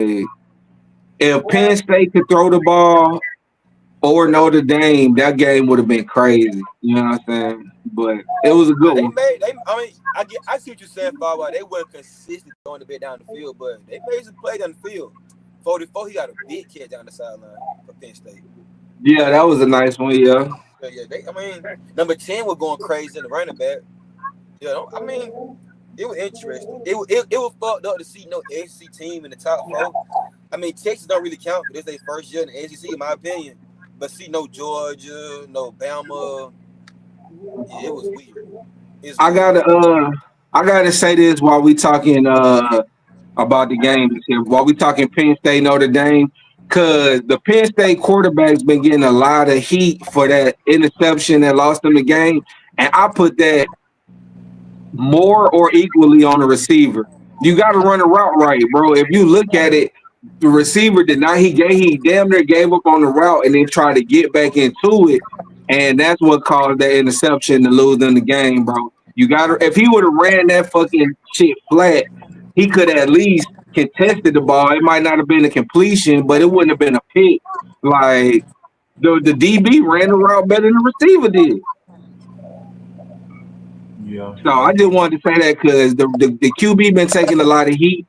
if Penn State could throw the ball or Notre Dame, that game would have been crazy. You know what I'm saying? But it was a good They one. made they. I mean, I see what you're saying, Far. They weren't consistent throwing the bit down the field, but they made some play down the field. 44, he got a big catch down the sideline for Penn State. Yeah, that was a nice one. Yeah. Yeah. I mean, number 10 was going crazy in the running back. I mean, it was interesting. It was fucked up to see no SEC team in the top four. I mean, Texas don't really count because it's their first year in the SEC, in my opinion. But see, no Georgia, no Bama. Yeah, it was weird. I gotta say this while we talking about the games here. While we talking Penn State Notre Dame, cause the Penn State quarterback's been getting a lot of heat for that interception that lost them the game, and I put that more or equally on the receiver. You got to run a route right, bro. If you look at it, the receiver did not. He damn near gave up on the route and then tried to get back into it, and that's what caused that interception to lose them the game, bro. You got to. If he would have ran that fucking shit flat, he could at least contested the ball. It might not have been a completion, but it wouldn't have been a pick. Like the DB ran the route better than the receiver did. Yeah. So I just wanted to say that because the QB been taking a lot of heat.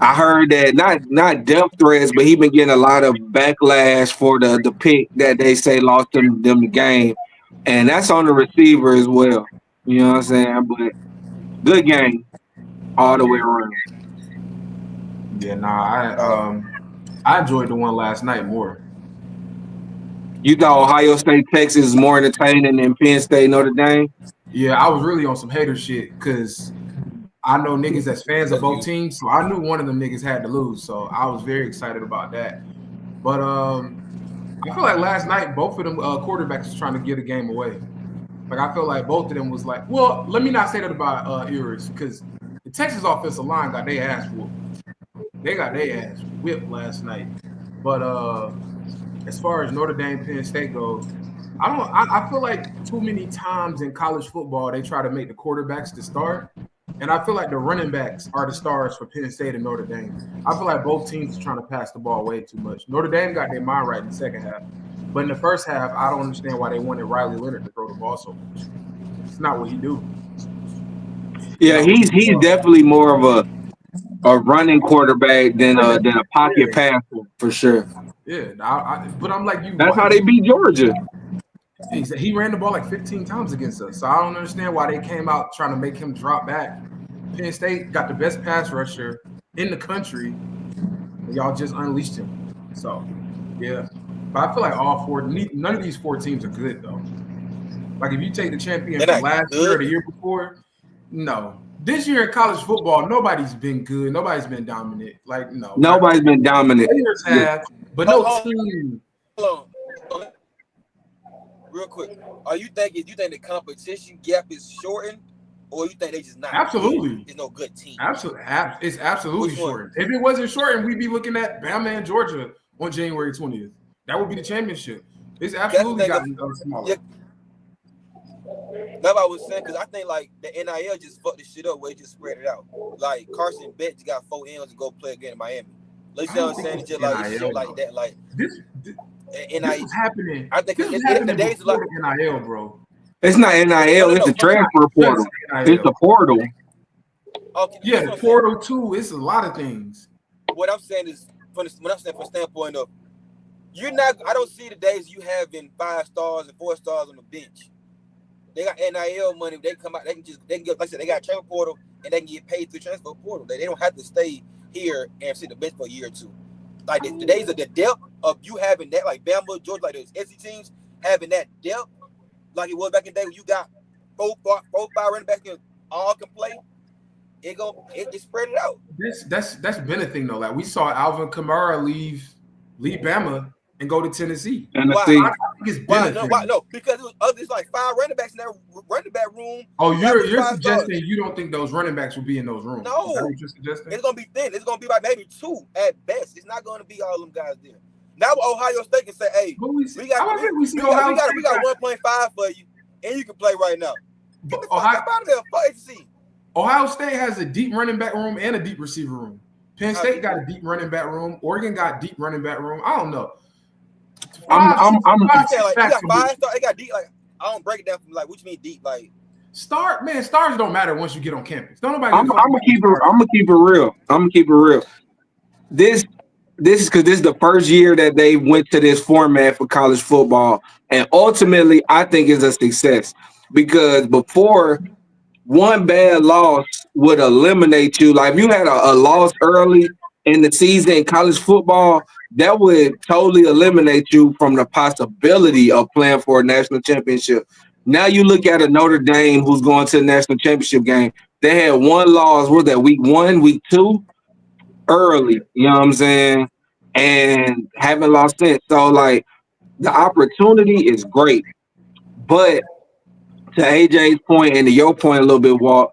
I heard that not death threats, but he been getting a lot of backlash for the pick that they say lost them the game, and that's on the receiver as well. You know what I'm saying? But good game all the way around. Yeah, I enjoyed the one last night more. You thought Ohio State Texas is more entertaining than Penn State Notre Dame? Yeah, I was really on some hater shit because I know niggas that's fans of both teams, so I knew one of them niggas had to lose. So I was very excited about that. But I feel like last night both of them quarterbacks was trying to get a game away. Like I feel like both of them was like, well, let me not say that about Urish because the Texas offensive line got their ass whooped. They got their ass whipped last night. But as far as Notre Dame, Penn State goes, I feel like too many times in college football they try to make the quarterbacks the star. And I feel like the running backs are the stars for Penn State and Notre Dame. I feel like both teams are trying to pass the ball way too much. Notre Dame got their mind right in the second half. But in the first half, I don't understand why they wanted Riley Leonard to throw the ball so much. It's not what he do. Yeah, he's definitely more of a running quarterback than a pocket passer for sure. Yeah, but I'm like you. That's how they beat Georgia. He ran the ball like 15 times against us. So I don't understand why they came out trying to make him drop back. Penn State got the best pass rusher in the country, and y'all just unleashed him. So, yeah. But I feel like none of these four teams are good, though. Like, if you take the champion from last year or the year before, no. This year in college football, nobody's been good. Nobody's been dominant. Like, no. Nobody's been dominant. Players have, but no team. Hold on. Real quick, you think the competition gap is shortened, or you think they just not? Absolutely, there's no good team. Absolutely, it's absolutely shortened. If it wasn't shortened, we'd be looking at Bama and Georgia on January 20th. That would be the championship. It's absolutely gotten smaller. Yeah. That's what I was saying because I think like the NIL just fucked this shit up where it just spread it out. Like Carson Beck got 4 M's to go play again in Miami. Like you know what I'm saying? It's just like shit like that. Like this is happening. I think the days of like NIL, bro. It's not NIL. It's the transfer portal. It's the portal. Okay, yeah, the portal too. It's a lot of things. What I'm saying is, from the standpoint of, you're not. I don't see the days you having 5 stars and 4 stars on the bench. They got NIL money. They come out. They can get. Like I said, they got a transfer portal and they can get paid through transfer portal. They don't have to stay here and sit the bench for a year or two. Like the days of the depth of you having that, like Bama, Georgia, like those SEC teams having that depth, like it was back in the day when you got 4, 5 running backs and all can play. It spread it out. That's been a thing though. Like we saw Alvin Kamara leave Bama and go to Tennessee. Why? I think it's been No, because it's like 5 running backs in that running back room. Oh, you're suggesting you don't think those running backs will be in those rooms? No, is that what you're suggesting? It's gonna be thin. It's gonna be like maybe 2 at best. It's not gonna be all them guys there. Now Ohio State can say, "Hey, we got 1.5 for you, and you can play right now." Get the fuck out of there, fuck SEC. Ohio State has a deep running back room and a deep receiver room. Penn State got a deep running back room. Oregon got deep running back room. I don't know. I'm like you got 5 stars. They got deep. Like I don't break it down from like what you mean deep. Like stars don't matter once you get on campus. Don't nobody. I'm gonna keep it real. This is because this is the first year that they went to this format for college football, and ultimately, I think it's a success because before, one bad loss would eliminate you. Like if you had a loss early in the season in college football, that would totally eliminate you from the possibility of playing for a national championship. Now you look at a Notre Dame who's going to the national championship game. They had one loss. Was that week 1, week 2? Early, you know what I'm saying? And haven't lost it. So, like, the opportunity is great. But to AJ's point and to your point a little bit, Walt,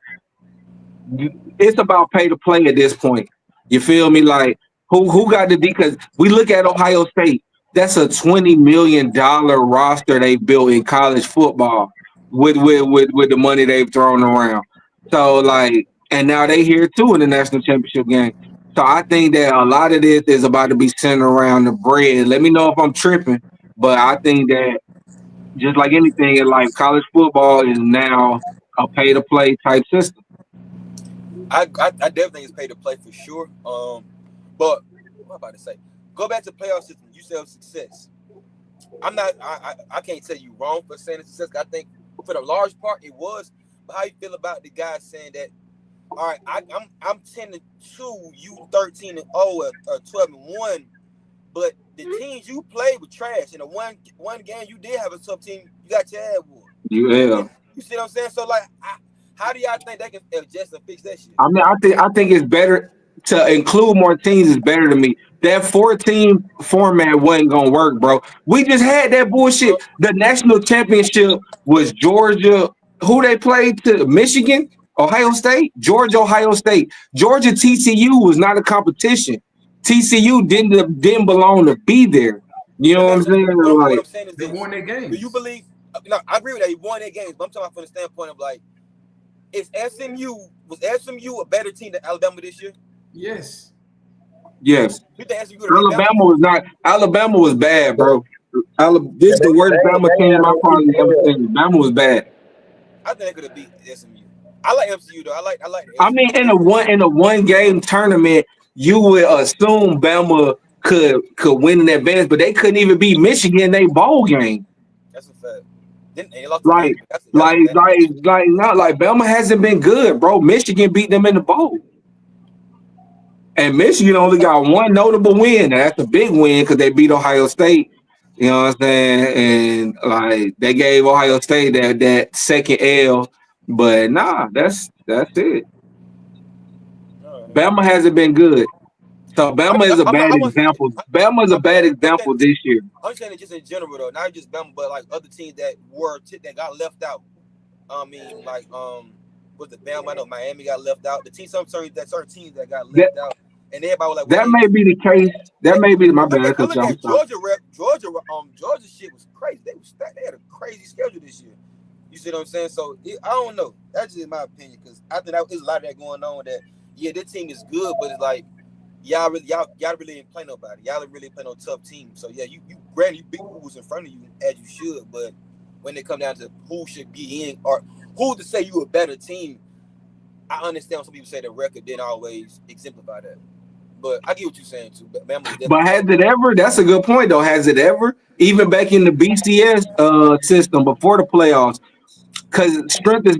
it's about pay to play at this point. You feel me? Like, who got the D? Because we look at Ohio State. That's a $20 million roster they built in college football with the money they've thrown around. So, like, and now they here too in the national championship game. So I think that a lot of this is about to be centered around the bread. Let me know if I'm tripping, but I think that just like anything in life, college football is now a pay-to-play type system. I definitely think it's pay-to-play for sure. But what am I about to say? Go back to playoff system. You said success. I can't tell you wrong for saying it's success. I think for the large part it was. But how you feel about the guy saying that? All right, I'm 10-2, you 13-0, or 12-1, but the teams you played were trash. In the one game you did have a tough team, you got your ass whooped. Yeah. You see what I'm saying? So like, how do y'all think they can adjust and fix that shit? I mean, I think it's better to include more teams. Is better to me. That 4-team format wasn't gonna work, bro. We just had that bullshit. The national championship was Georgia. Who they played to? Michigan. Ohio State, Georgia, Ohio State. Georgia TCU was not a competition. TCU didn't belong to be there. You know what I'm saying? What I'm saying is they won their games. Do you believe? No, I agree with that. He won their games, but I'm talking about from the standpoint of like, was SMU a better team than Alabama this year? Yes. Yes. You think SMU Alabama was not. Alabama was bad, bro. This is the worst Bama team I've probably ever seen. Alabama was bad. I think they could have beat SMU. I like MCU though. I like. I mean, in a one game tournament, you would assume Bama could win in advance, but they couldn't even beat Michigan in their bowl game. That's a fact. They lost like Bama hasn't been good, bro. Michigan beat them in the bowl, and Michigan only got one notable win. And that's a big win because they beat Ohio State. You know what I'm saying? And like they gave Ohio State that second L. But nah, that's it. Bama hasn't been good. So Bama is a bad example. Bama is a bad example this year. I'm saying it just in general though, not just Bama, but like other teams that got left out. I mean, like with the Bama, I know Miami got left out. The teams, certain teams that got left out, and everybody was like, that may be the case. That may be my bad. Georgia shit was crazy. They had a crazy schedule this year. You see what I'm saying? So I don't know. That's just my opinion because I think there's a lot of that going on. That this team is good, but it's like y'all really didn't play nobody. Y'all didn't really play no tough team. So yeah, you granted you beat who was in front of you as you should, but when it come down to who should be in or who to say you a better team, I understand when some people say the record didn't always exemplify that. But I get what you're saying too. But has it ever? That's a good point though. Has it ever? Even back in the BCS system before the playoffs. Because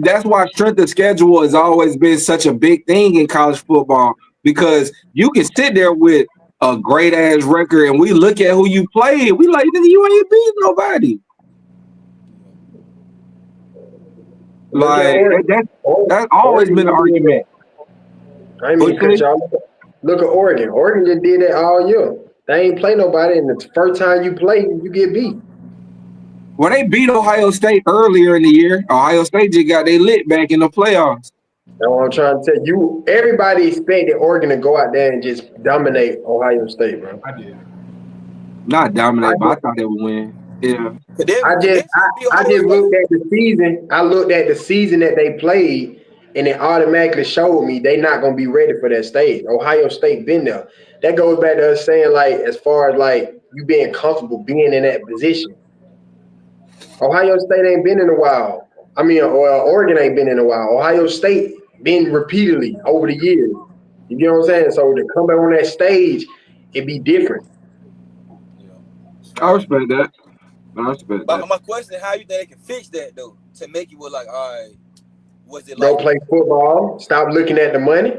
that's why strength of schedule has always been such a big thing in college football. Because you can sit there with a great ass record, and we look at who you played. We like, nigga, you ain't beat nobody. Like that's always been an argument. I mean, look at Oregon. Oregon just did that all year. They ain't play nobody, and the first time you play, you get beat. Well, they beat Ohio State earlier in the year. Ohio State just got they lit back in the playoffs. That's what I'm trying to tell you. Everybody expected Oregon to go out there and just dominate Ohio State, bro. I did. Not dominate, but I thought they would win. Yeah. I just looked at the season. I looked at the season that they played, and it automatically showed me they not gonna be ready for that stage. Ohio State been there. That goes back to us saying like as far as like you being comfortable being in that position. Ohio State ain't been in a while. I mean, Oregon ain't been in a while. Ohio State been repeatedly over the years. You get what I'm saying? So to come back on that stage, it be different. I respect that. But my question is, how you think they can fix that though to make you look like, all right, was it Go like play football. Stop looking at the money.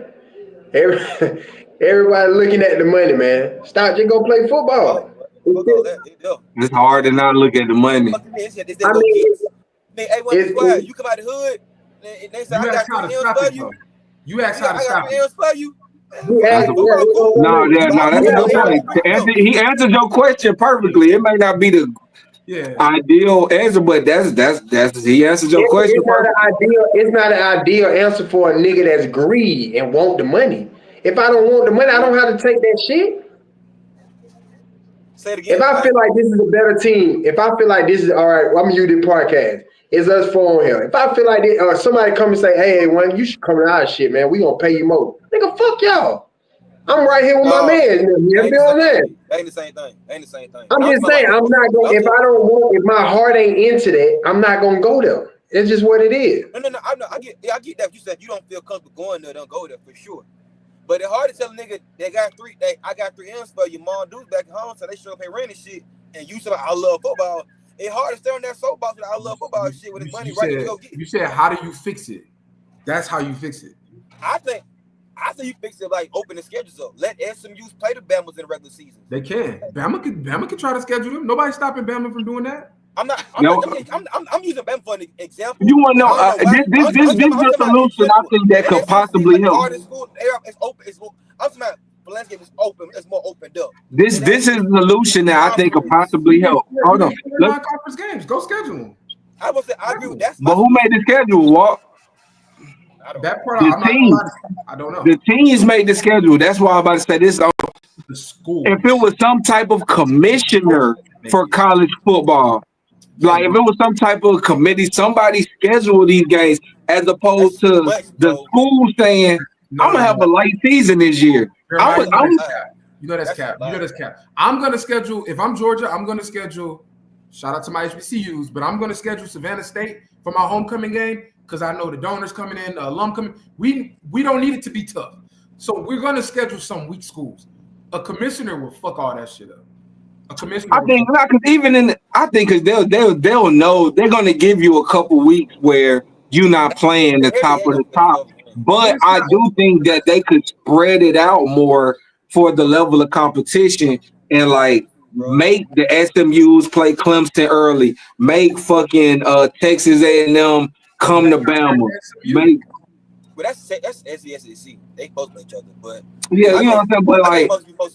Everybody looking at the money, man. Stop. Just go play football. It's hard to not look at the money. I mean, you come out the hood, and they say, You I got asked how to 3 M's stop for it, you. though. You asked how to I got stop 3 it. M's for you. No, that's a good point. He answered your question perfectly. It may not be the ideal answer, but that's he answered your question perfectly. It's not an ideal answer for a nigga that's greedy and want the money. If I don't want the money, I don't have to take that shit. Say it again. If I feel like this is a better team, if I feel like this is all right, I'm gonna use this podcast. It's us four on here. If I feel like this, somebody come and say, "Hey, one, you should come to our shit, man. We gonna pay you more." Nigga, fuck y'all. I'm right here with my man. You know what I'm saying? Ain't the same thing. I'm just saying, I'm not gonna. If I don't want, if my heart ain't into that, I'm not gonna go there. It's just what it is. No. I get that. You said you don't feel comfortable going there. Don't go there for sure. But it's hard to tell a nigga I got 3 M's for your mom dudes back at home, so they show up pay rent and shit. And you say I love football. It's hard to stay on that soapbox with I love football shit with his money right to go get. You said, how do you fix it? That's how you fix it. I think you fix it like open the schedules up. Let SMUs play the Bama's in the regular season. They can. Bama can try to schedule them. Nobody's stopping Bama from doing that. I'm using Bama for an example. You want to know this is a solution I think that could possibly help. It's open. I'm talking about the landscape is open. It's more opened up. This is a solution that I think could possibly help. Hold on. Non-conference games. Go schedule them. I would say I agree with that. But who made the schedule, Walt? That part, I don't know. The teams made the schedule. That's why I'm about to say this. The school. If it was some type of commissioner for college football, like if it was some type of committee, somebody schedule these games as opposed to the school saying, I'm gonna have a light season this year. You know that's cap. I'm gonna schedule, if I'm Georgia, I'm gonna schedule, shout out to my HBCUs, but I'm gonna schedule Savannah State for my homecoming game because I know the donors coming in, the alum coming. We don't need it to be tough. So we're gonna schedule some weak schools. A commissioner will fuck all that shit up. A commissioner. I think not because they'll know they're gonna give you a couple weeks where you're not playing the top of the top. But I do think that they could spread it out more for the level of competition and like make the SMUs play Clemson early, make fucking Texas A&M come to Bama. But that's SEC. They both play each other, but yeah, you know what I'm saying. But like,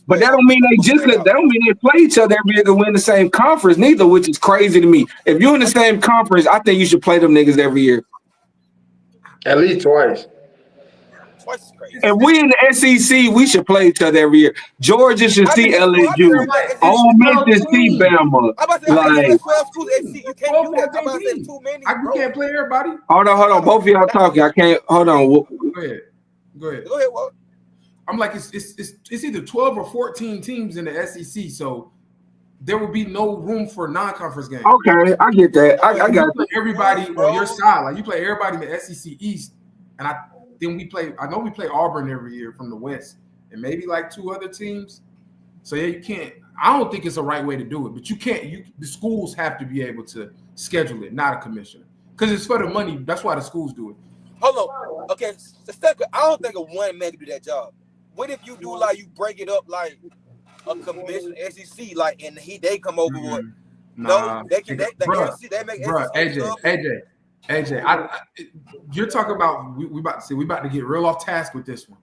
but that don't mean they play each other every year to win the same conference neither, which is crazy to me. If you're in the same conference, I think you should play them niggas every year. At least twice. Twice is crazy. If we in the SEC, we should play each other every year. Georgia should see LSU. Ole Miss should see Bama. Like, 12 schools SEC. You can't do that. I'm about to say too many. You can't play everybody. Hold on. Both of y'all talking. I can't. Hold on. Go ahead. Walt. I'm like, it's either 12 or 14 teams in the SEC, so there will be no room for non-conference games. Okay, I get that. I got everybody on your side. Like you play everybody in the SEC East, and I know we play Auburn every year from the West, and maybe like 2 other teams. So yeah, you can't. I don't think it's the right way to do it, but you can't. The schools have to be able to schedule it, not a commissioner, because it's for the money. That's why the schools do it. Hold on. Okay, I don't think a one man can do that job. What if you do like you break it up like a commission SEC like and they come over with they make AJ, you're talking about we about to get real off task with this one.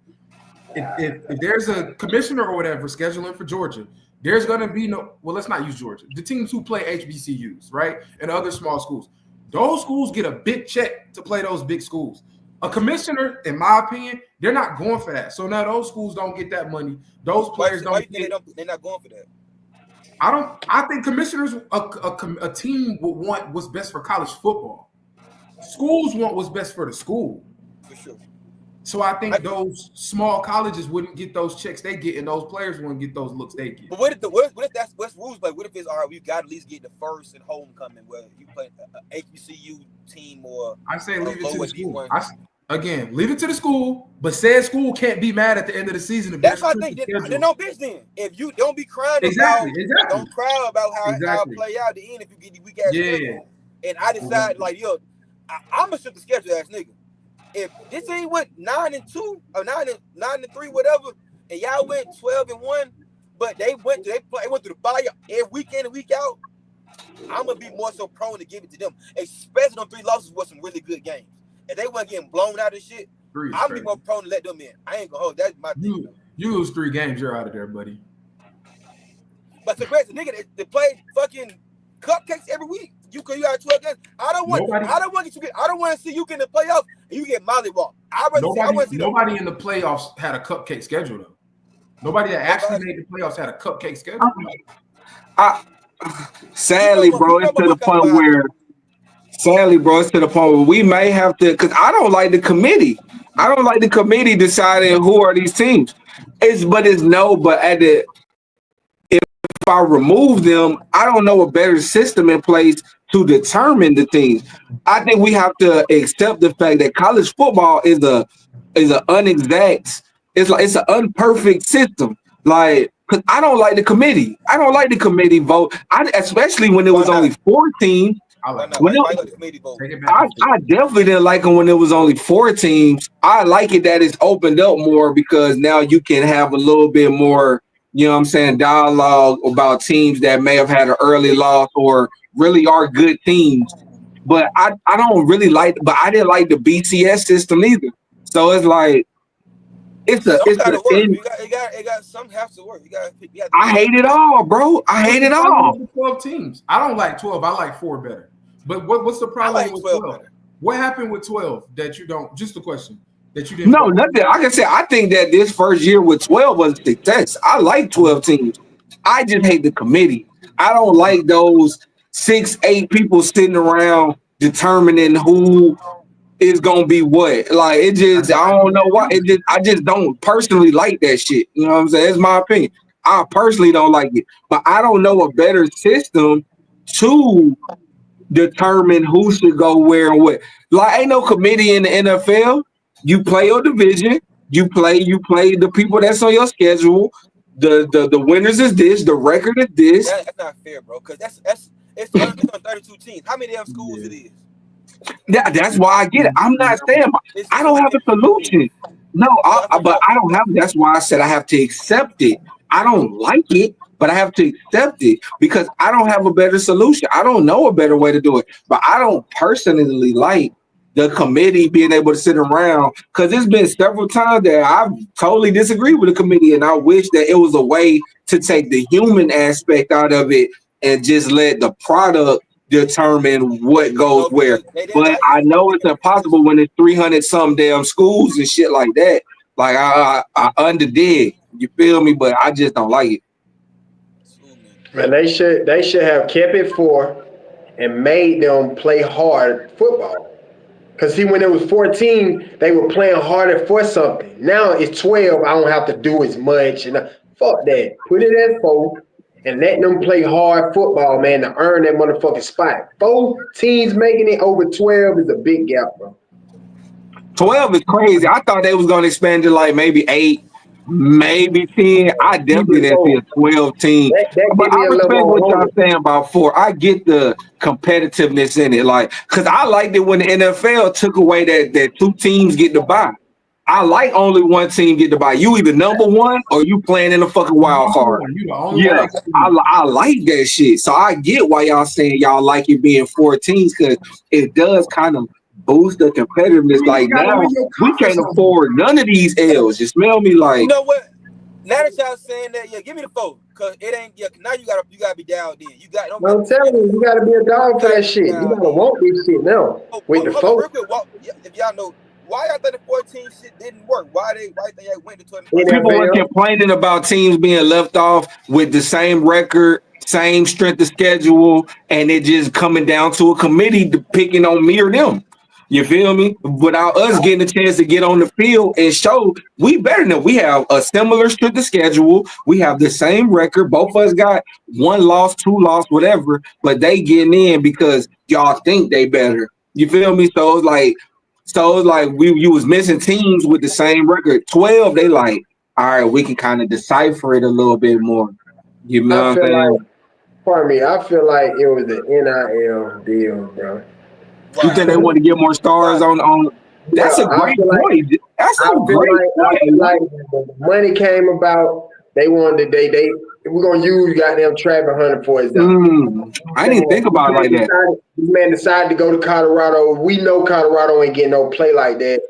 If there's a commissioner or whatever scheduling for Georgia, there's gonna be let's not use Georgia. The teams who play HBCUs, right, and other small schools, those schools get a big check to play those big schools. A commissioner, in my opinion, they're not going for that. So now those schools don't get that money. Those players don't. They're not going for that. I think commissioners, a team would want what's best for college football. Schools want what's best for the school. for sure. So I think those small colleges wouldn't get those checks they get, and those players wouldn't get those looks they get. But what if that's what's rules? Like, what if it's all right? We got to at least get the first and homecoming where you play an HBCU team or I say leave it to the school. D1. Again, leave it to the school, but said school can't be mad at the end of the season. That's what I think. Then no bitch. Then if you don't be crying don't cry about how it play out at the end if you get the weak ass schedule. And I decide like I'm a super schedule ass nigga. If this team went 9-2 or 9-3, whatever, and y'all went 12-1, but they went through the fire every week in and week out, I'm gonna be more so prone to give it to them, especially on 3 losses with some really good games. If they weren't getting blown out of shit, I'm gonna be more prone to let them in. I ain't gonna hold that's my thing. You lose 3 games, you're out of there, buddy. But the crazy nigga, they play fucking cupcakes every week. You got 12 games. I don't want to see you get in the playoffs and you get mollywalked. Nobody in the playoffs had a cupcake schedule though. Nobody that actually made the playoffs had a cupcake schedule. Sadly, bro, it's to the point where we may have to, because I don't like the committee. I don't like the committee deciding who are these teams. If I remove them, I don't know a better system in place to determine the teams. I think we have to accept the fact that college football is an unexact, it's an unperfect system. Like, because I don't like the committee. I don't like the committee vote. Especially when it was only 4 teams. I definitely didn't like them when it was only 4 teams. I like it that it's opened up more because now you can have a little bit more, you know what I'm saying, dialogue about teams that may have had an early loss or really are good teams. But I don't really like, but I didn't like the BCS system either. So it's like, it got some have to work. I hate it all, bro. I hate it all. 12 teams. I don't like 12. I like 4 better. But what's the problem with 12? What happened with 12 that you don't? Just a question that you didn't. No, nothing. Like I said, I think that this first year with 12 was a success. I like 12 teams. I just hate the committee. I don't like those 6-8 people sitting around determining who is gonna be what. Like it just, I don't know why. I just don't personally like that shit. You know what I'm saying? It's my opinion. I personally don't like it, but I don't know a better system to determine who should go where and what. Like ain't no committee in the NFL. You play your division. You play the people that's on your schedule. The winners is this. The record is this. That's not fair, bro. Because it's 32 teams. How many damn schools it is? Yeah, that's why I get it. I'm not saying I don't have a solution. No, but I don't have. That's why I said I have to accept it. I don't like it, but I have to accept it because I don't have a better solution. I don't know a better way to do it. But I don't personally like the committee being able to sit around because there's been several times that I've totally disagreed with the committee, and I wish that it was a way to take the human aspect out of it and just let the product determine what goes where. But I know it's impossible when it's 300 some damn schools and shit like that. Like I underdig, you feel me? But I just don't like it. Man, they should have kept it 4 and made them play hard football. Cause see, when it was 14, they were playing harder for something. Now it's 12. I don't have to do as much. And fuck that. Put it at 4 and let them play hard football, man, to earn that motherfucking spot. 4 teams making it over 12 is a big gap, bro. 12 is crazy. I thought they was gonna expand to like maybe 8, maybe 10. I definitely didn't see a 12 team. But I respect what y'all saying about 4. I get the competitiveness in it, like, cause I liked it when the NFL took away that 2 teams get to bye. I like only 1 team get to bye. You either number 1 or you playing in the fucking wild card. Yeah, I like that shit. So I get why y'all saying y'all like it being 4 teams, cause it does kind of boost the competitiveness. Like now we can't afford none of these L's. You smell me? Like, you know what? Now that y'all saying that, yeah, give me the 4, cause it ain't. Yeah, now you gotta be down there. I'm telling you, you gotta be a dog for that shit. You gotta want this shit now. With the 4. If y'all know why I thought the 14 shit didn't work, why they went to 20. People were complaining about teams being left off with the same record, same strength of schedule, and it just coming down to a committee picking on me or them. You feel me? Without us getting a chance to get on the field and show we better than we have a similar strength of schedule. We have the same record. Both of us got 1 loss, 2 loss, whatever, but they getting in because y'all think they better. You feel me? So it's like you was missing teams with the same record. 12, they like, all right, we can kind of decipher it a little bit more. You know what I'm saying? Pardon me, I feel like it was the NIL deal, bro. You think they want to get more stars on? That's a great point. That's a great point. Like when the money came about, they wanted we're gonna use goddamn Travis Hunter for example. I didn't think about it like that. This man decided to go to Colorado. We know Colorado ain't getting no play like that.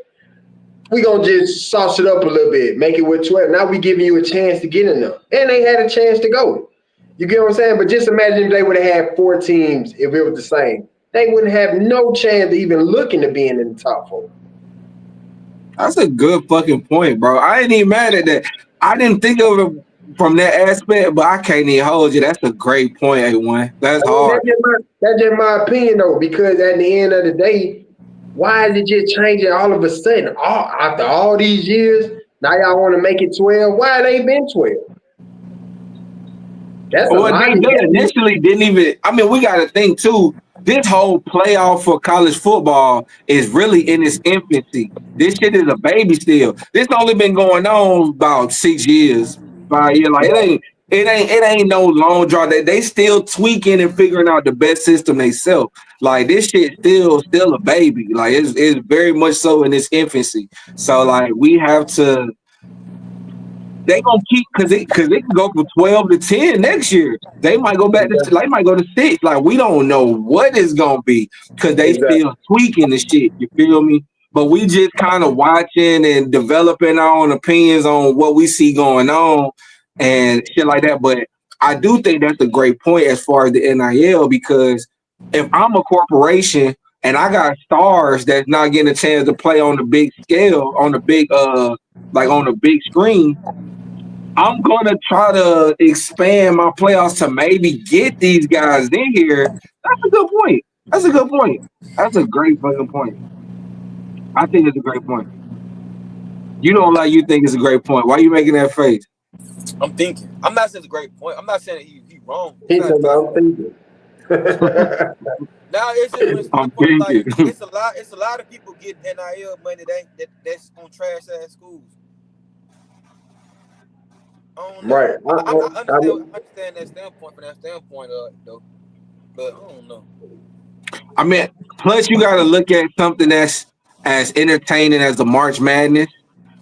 We gonna just sauce it up a little bit, make it with 12. Now we giving you a chance to get in there, and they had a chance to go. You get what I'm saying? But just imagine if they would have had 4 teams if it was the same. They wouldn't have no chance of even looking to being in the top 4. That's a good fucking point, bro. I ain't even mad at that. I didn't think of it from that aspect, but I can't even hold you. That's a great point, A1. That's hard. That's just my opinion, though, because at the end of the day, why is it just changing all of a sudden? After all these years, now y'all want to make it 12? Why it ain't been 12? That's they initially didn't even. I mean, we got to think too. This whole playoff for college football is really in its infancy. This shit is a baby still. This only been going on about 6 years, 5 years. Like it ain't no long draw. They still tweaking and figuring out the best system themselves. Like this shit still a baby. Like it's very much so in its infancy. So like we have to. They gonna keep because they can go from 12 to 10 next year. They might go back to they might go to 6. Like we don't know what it's gonna be because they still tweaking the shit. You feel me? But we just kind of watching and developing our own opinions on what we see going on and shit like that. But I do think that's a great point as far as the NIL because if I'm a corporation and I got stars that's not getting a chance to play on the big scale, on the big like on the big screen, I'm gonna try to expand my playoffs to maybe get these guys in here. That's a good point. That's a good point. That's a great fucking point. I think it's a great point. You don't like you think it's a great point. Why are you making that face? I'm thinking. I'm not saying it's a great point. I'm not saying he's wrong. I'm thinking. Now it's like it's a lot of people get NIL money that's on trash ass schools. Right. I understand that standpoint from that standpoint though. But I don't know. I mean, plus you gotta look at something that's as entertaining as the March Madness,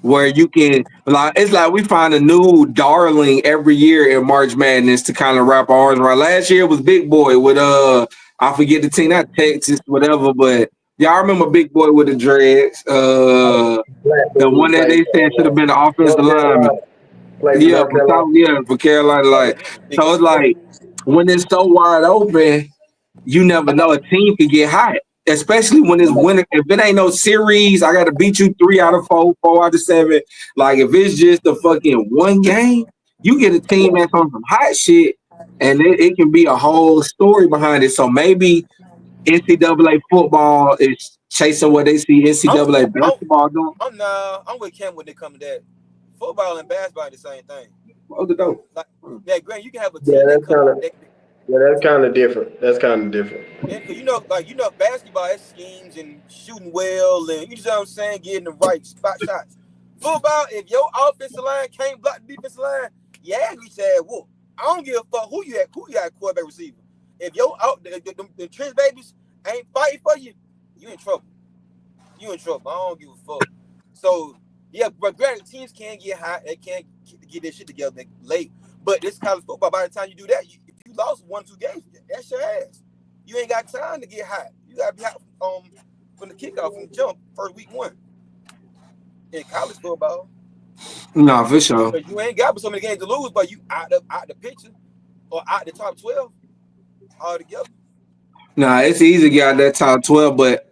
where you can like it's like we find a new darling every year in March Madness to kind of wrap our arms around. Last year was Big Boy with I forget the team, not Texas, whatever, but y'all remember Big Boy with the dreads, the one that they said should have been the offensive lineman. For Carolina. Like so, it's like when it's so wide open, you never know a team can get hot, especially when it's winter. If it ain't no series, I got to beat you 3 out of 4, 4 out of 7. Like if it's just a fucking one game, you get a team that's on some hot shit. And it can be a whole story behind it. So maybe NCAA football is chasing what they see NCAA basketball doing. I'm with Cam when they come to that. Football and basketball are the same thing. What the dope? Like, Grant, you can have a team. That's kind of different. That's kind of different. Yeah, basketball is schemes and shooting well, and you know what I'm saying, getting the right spot shots. Football, if your offensive line can't block the defensive line, yeah, we said, whoop. I don't give a fuck who you got quarterback receiver. If the trench babies ain't fighting for you, you in trouble. You in trouble. I don't give a fuck. So yeah, but granted, teams can get hot. They can't get their shit together late. But this college football, by the time you do that, if you lost 1-2 games, that's your ass. You ain't got time to get hot. You gotta be hot from the kickoff, from the jump, first week 1. In college football. No, for sure. Because you ain't got so many games to lose, but you out the picture or out the top 12 altogether. Nah, it's easy to get out that top 12, but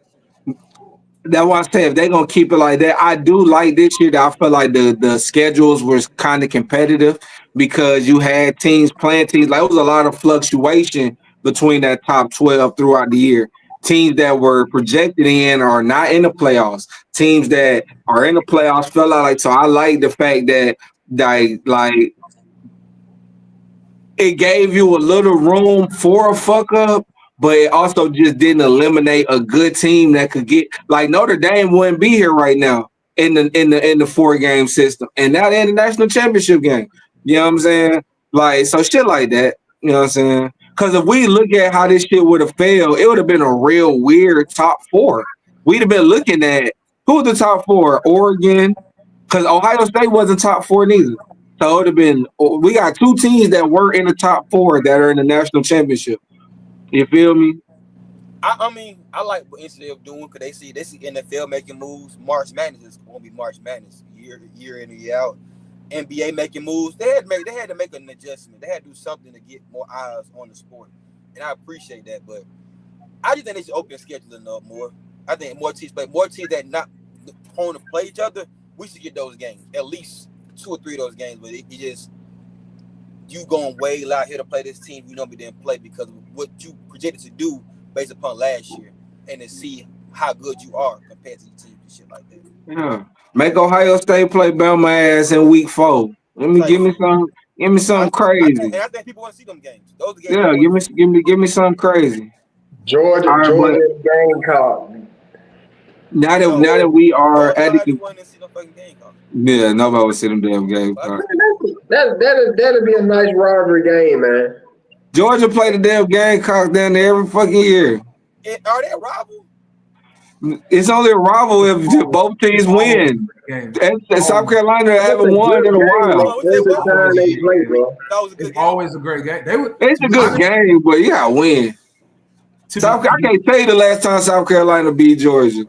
that's why I say if they're gonna keep it like that, I do like this year that I feel like the schedules was kind of competitive because you had teams playing teams. Like it was a lot of fluctuation between that top 12 throughout the year. teams that were projected in are not in the playoffs. Teams that are in the playoffs fell out. Like, so I like the fact that like it gave you a little room for a fuck up, but it also just didn't eliminate a good team that could get like Notre Dame wouldn't be here right now in the 4-game system and now they're in the national championship game. You know what I'm saying? Like so shit like that. You know what I'm saying? Because if we look at how this shit would have failed, it would have been a real weird top 4. We'd have been looking at who was the top 4? Oregon, because Ohio State wasn't top 4 neither. So it would have been. We got 2 teams that were in the top 4 that are in the national championship. You feel me? I mean, I like what NCAA doing because they see NFL making moves. March Madness is going to be March Madness year in and year out. NBA making moves. They had to make an adjustment. They had to do something to get more eyes on the sport, and I appreciate that. But I just think they should open scheduling up more. I think more teams that not prone to play each other. We should get those games, at least 2 or 3 of those games. But it just you going way out here to play this team you normally didn't play because of what you projected to do based upon last year, and to see how good you are compared to the teams and shit like that. Yeah. Make Ohio State play Bama ass in week 4. Give me something crazy. And I think people want to see them games. Those are the games. Yeah, give me something crazy. Georgia Gamecock. Now that we are at the yeah, nobody would see them damn games. That'll be a nice rivalry game, man. Georgia play the damn Gamecocks down there every fucking year. Are they a rival? It's only a rival if both teams win. And South Carolina haven't won in a while. It's always a great game. It's a good game, but you gotta win. I can't tell you the last time South Carolina beat Georgia.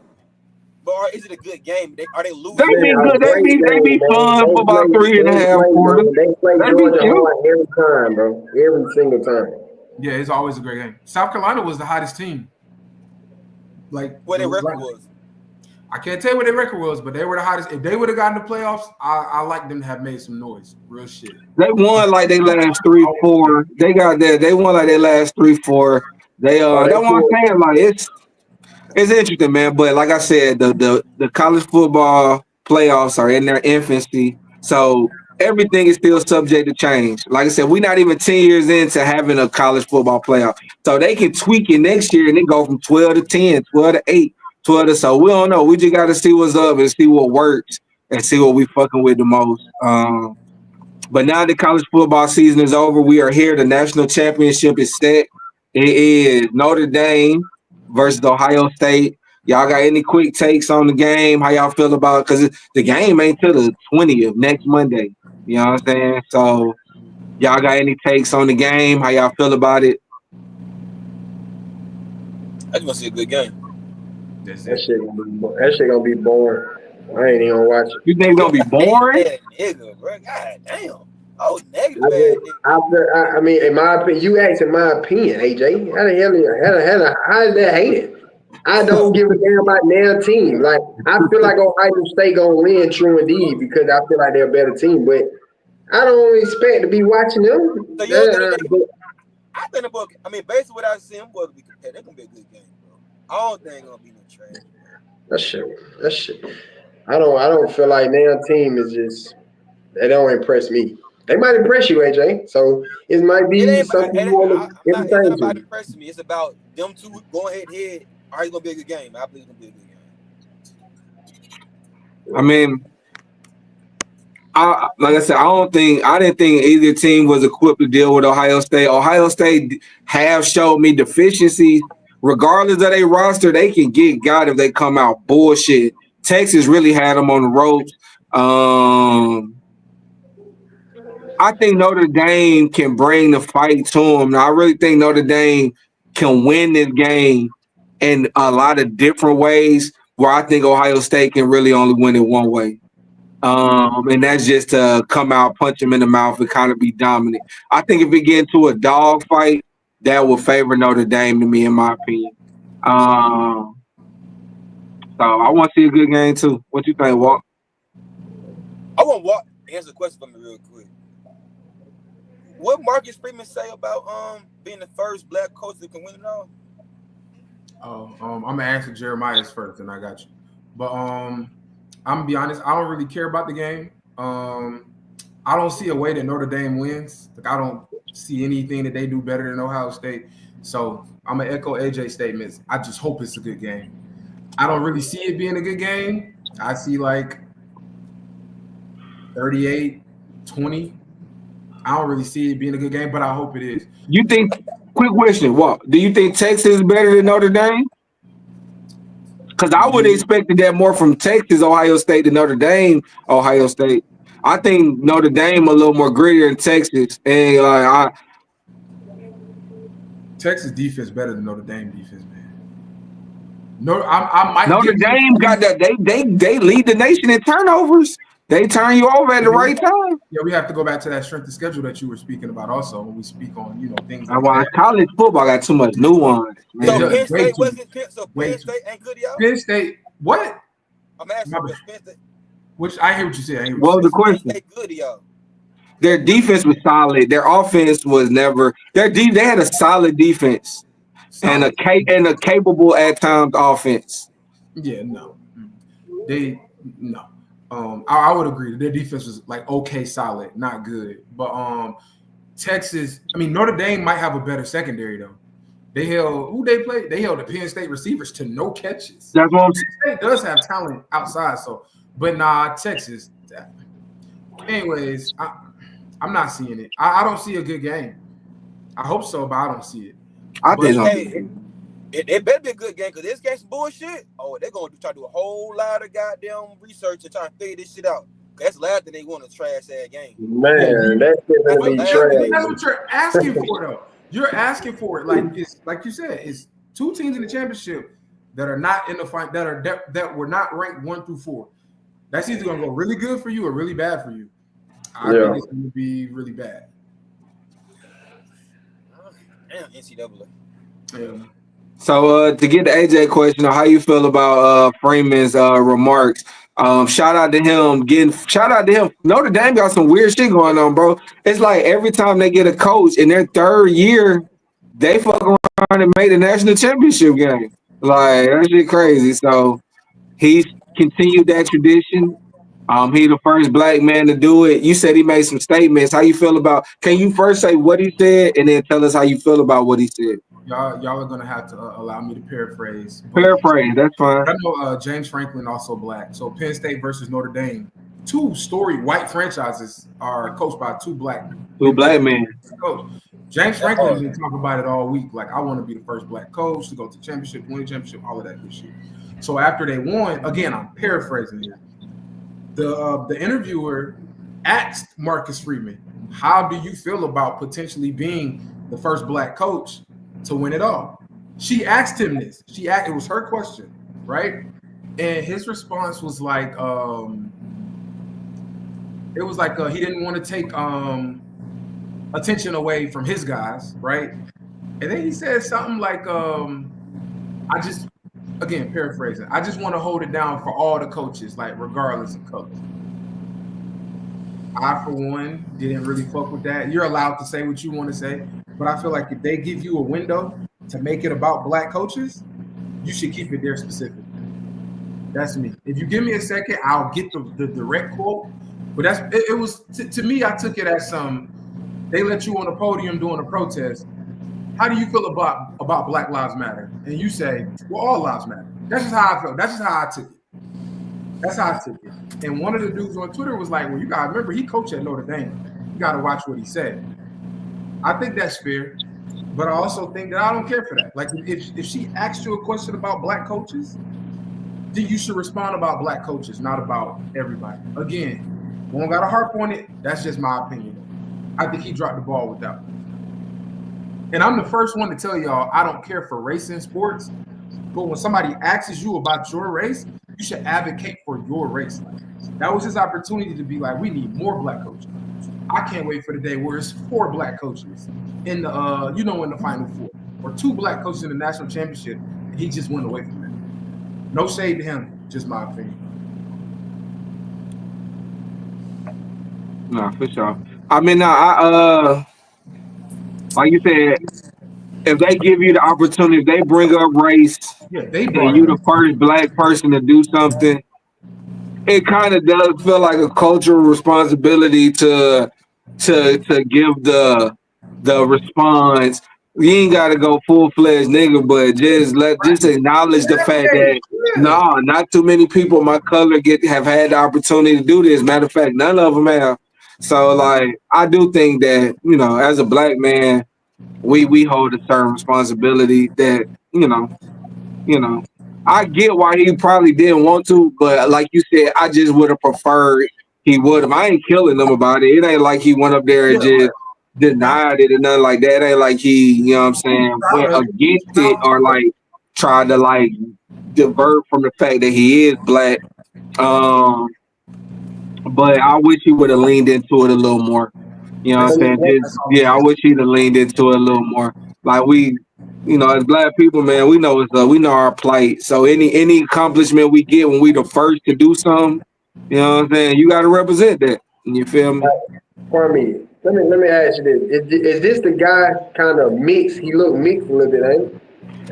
But is it a good game? Are they losing? They be good. They be fun for about 3.5 quarters. They play Georgia hard every time, bro. Every single time. Yeah, it's always a great game. South Carolina was the hottest team. Like what their record was. I can't tell you what their record was, but they were the hottest. If they would have gotten the playoffs, I like them to have made some noise. Real shit. They won like they last 3-4. They got that. They won like they last 3-4. That's what I'm saying. Like it's interesting, man. But like I said, the college football playoffs are in their infancy, so everything is still subject to change. Like I said, we're not even 10 years into having a college football playoff, so they can tweak it next year and it go from 12 to 10, 12 to 8, 12 to so. We don't know. We just got to see what's up and see what works and see what we fucking with the most. But now the college football season is over. We are here. The national championship is set. It is Notre Dame versus Ohio State. Y'all got any quick takes on the game? How y'all feel about it? Because the game ain't till the 20th, next Monday. You know what I'm saying? So y'all got any takes on the game? How y'all feel about it? I just want to see a good game. That shit gonna be boring. I ain't even gonna watch it. You think it's gonna be boring? Nigga, bro. God damn. Oh, negative. I mean, in my opinion, you asked in my opinion, AJ. How is that hated? I don't give a damn about their team. Like, I feel like Ohio State gonna win, true indeed, because I feel like they're a better team. But I don't expect to be watching them. So I think the book. I mean, based on what I've seen, boys be compared. They're gonna be a good game, bro. I don't think gonna be no trash. That shit. I don't feel like their team is just. They don't impress me. They might impress you, AJ. So it might be something you want to entertain. It's not about impressing me. It's about them two going head. Are you gonna be a good game? I believe it's gonna be a good game. I mean, like I said, I didn't think either team was equipped to deal with Ohio State. Ohio State have showed me deficiencies. Regardless of their roster, they can get got if they come out bullshit. Texas really had them on the ropes. I think Notre Dame can bring the fight to them. Now, I really think Notre Dame can win this game in a lot of different ways, where I think Ohio State can really only win it one way. And that's just to come out, punch them in the mouth, and kind of be dominant. I think if we get into a dog fight, that would favor Notre Dame to me, in my opinion. So I want to see a good game too. What you think, Walt? I want Walt to answer the question for me real quick. What Marcus Freeman say about being the first black coach that can win it all? Oh, I'm gonna answer Jeremiah's first, and I got you. But I'm gonna be honest. I don't really care about the game. I don't see a way that Notre Dame wins. Like I don't see anything that they do better than Ohio State. So I'm gonna echo AJ's statements. I just hope it's a good game. I don't really see it being a good game. I see like 38-20. I don't really see it being a good game, but I hope it is. You think? Quick question: What do you think Texas is better than Notre Dame? Because I would have expected that more from Texas, Ohio State, than Notre Dame, Ohio State. I think Notre Dame a little more grittier than Texas, and Texas defense better than Notre Dame defense, man. I might Notre Dame got that. They lead the nation in turnovers. They turn you over at the right time. Yeah, we have to go back to that strength of schedule that you were speaking about also when we speak on, things I like watch that. college football got too much nuance. So Yeah, Penn way State too- wasn't Penn State ain't good, y'all. Penn State, what? I'm asking My you, bad. Penn State, Which I hear what you said. I hear What what was you the said. Penn question? State good, y'all. Their defense was solid. Their offense was never. They had a solid defense and a capable at times offense. Yeah, no. No. I would agree. Their defense was like okay, solid, not good. But Texas, Notre Dame might have a better secondary though. They held who they played. They held the Penn State receivers to no catches. That's what I'm Penn State does have talent outside, but Texas. Anyways, I'm not seeing it. I don't see a good game. I hope so, but I don't see it. I think. Hey, it better be a good game because this game's bullshit. Oh, they're gonna try to do a whole lot of goddamn research and try to figure this shit out. That's the last thing they want, a trash ass game. Man, that's gonna be That's trash. what you're asking for, though. You're asking for it, like you said, it's two teams in the championship that are not in the fight, that were not ranked 1 through 4. That's either gonna go really good for you or really bad for you. I think it's gonna be really bad. Damn, NCAA. Yeah. So to get the AJ question on how you feel about Freeman's remarks, shout out to him. Notre Dame got some weird shit going on, bro. It's like every time they get a coach in their third year, they fuck around and make the national championship game. Like that shit crazy. So he's continued that tradition. He the first black man to do it. You said he made some statements. How you feel about? Can you first say what he said and then tell us how you feel about what he said? Y'all are gonna have to allow me to paraphrase. Paraphrase, that's fine. I know James Franklin also black. So Penn State versus Notre Dame, two storied white franchises are coached by two black men. Coach James Franklin has been talking about it all week. Like, I want to be the first black coach to go to championship, win championship, all of that good shit. So after they won, again, I'm paraphrasing here. The interviewer asked Marcus Freeman, "How do you feel about potentially being the first black coach to win it all?" She asked him this. It was her question, right? And his response was like, he didn't want to take attention away from his guys, right? And then he said something like, again, paraphrasing, I just want to hold it down for all the coaches, like regardless of color. I, for one, didn't really fuck with that. You're allowed to say what you want to say, but I feel like if they give you a window to make it about black coaches, you should keep it there specifically. That's me. If you give me a second, I'll get the direct quote. But it was to me, I took it as they let you on a podium doing a protest. How do you feel about Black Lives Matter? And you say, well, all lives matter. That's just how I felt. That's just how I took it. That's how I took it. And one of the dudes on Twitter was like, well, you gotta remember, he coached at Notre Dame. You gotta watch what he said. I think that's fair, but I also think that I don't care for that. Like, if she asked you a question about black coaches, then you should respond about black coaches, not about everybody. Again, we don't gotta harp on it. That's just my opinion. I think he dropped the ball with that one. And I'm the first one to tell y'all I don't care for race in sports, but when somebody asks you about your race, you should advocate for your race. That was his opportunity to be like, we need more black coaches. I can't wait for the day where it's 4 black coaches in the in the Final Four, or 2 black coaches in the national championship, and he just went away from that. No shade to him, just my opinion. No, for sure. I mean, like you said, if they give you the opportunity, if they bring up race, they and you the first black person to do something, it kind of does feel like a cultural responsibility to give the response. You ain't got to go full-fledged nigga, but just acknowledge the fact that not too many people my color have had the opportunity to do this. Matter of fact, none of them have. So like, I do think that, you know, as a black man, we hold a certain responsibility that, you know, I get why he probably didn't want to, but like you said, I just would have preferred he would have. I ain't killing him about it. It ain't like he went up there and just denied it or nothing like that. It ain't like he, you know what I'm saying, went against it or like tried to like divert from the fact that he is black. But I wish he would have leaned into it a little more. You know what I'm saying? I wish he'd have leaned into it a little more. Like we, you know, as black people, man, we know we know our plight. So any accomplishment we get when we the first to do something, you know what I'm saying, you got to represent that. You feel me? For me, let me ask you this: is this the guy kind of mixed? He look mixed a little bit, ain't he?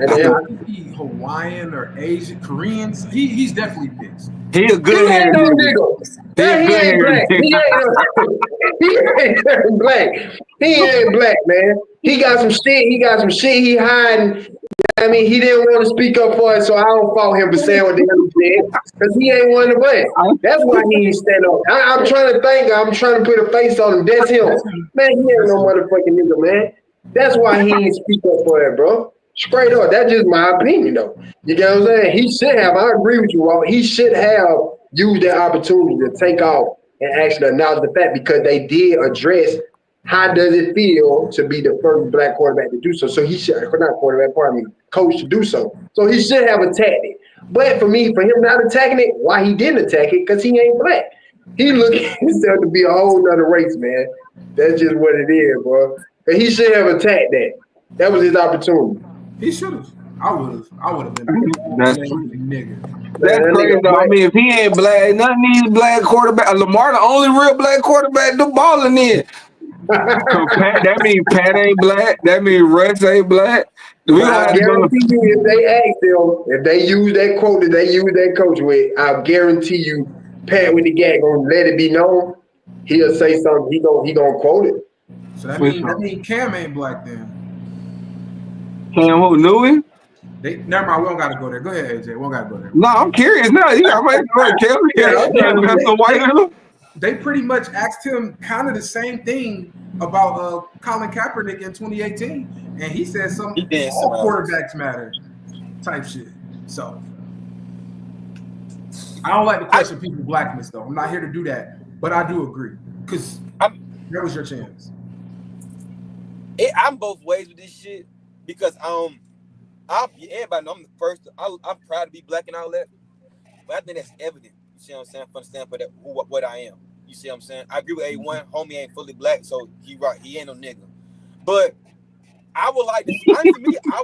And I think he's Hawaiian or Asian, Korean. He's definitely mixed. He a good head nigga. He ain't black. He ain't black. He ain't black, man. He got some shit. He hiding. I mean, he didn't want to speak up for it, so I don't fault him for saying what the hell he said, because he ain't one of black. That's why he ain't stand up. I'm trying to think. I'm trying to put a face on him. That's him. Man, he ain't no motherfucking nigga, man. That's why he ain't speak up for it, bro. Straight up. That's just my opinion, though. You get what I'm saying? He should have. I agree with you, Walt. He should have used that opportunity to take off and actually acknowledge the fact, because they did address how does it feel to be the first black quarterback to do so. So he should, not quarterback, pardon me, coach to do so. So he should have attacked it. But for him not attacking it, why he didn't attack it? Because he ain't black. He looked at himself to be a whole nother race, man. That's just what it is, bro. But he should have attacked that. That was his opportunity. He should have. I would have been. That's nigga. That's crazy though. I mean, if he ain't black, none of these black quarterback. Lamar, the only real black quarterback, do balling in. That means Pat ain't black. That means Russ ain't black. I guarantee you, if they ask them, if they use that quote that they use that coach with, I guarantee you, Pat with the gag gonna let it be known. He'll say something. He gonna quote it. So that means Cam ain't black then. Cam who knew him? Never mind. We don't gotta go there. Go ahead, AJ. We don't gotta go there. No, I'm curious now. You got Cam. They pretty much asked him kind of the same thing about Colin Kaepernick in 2018, and he said something. All quarterbacks matter, type shit. So I don't like to question people's blackness, though. I'm not here to do that, but I do agree, because that was your chance. I'm both ways with this shit, because everybody know I'm the first. I'm proud to be black and all that, but I think that's evident. You see what I'm saying? From the standpoint of what I am. You see what I'm saying? I agree with A1. Homie ain't fully black, so he right. He ain't no nigga. But I would like to. Honestly, me, I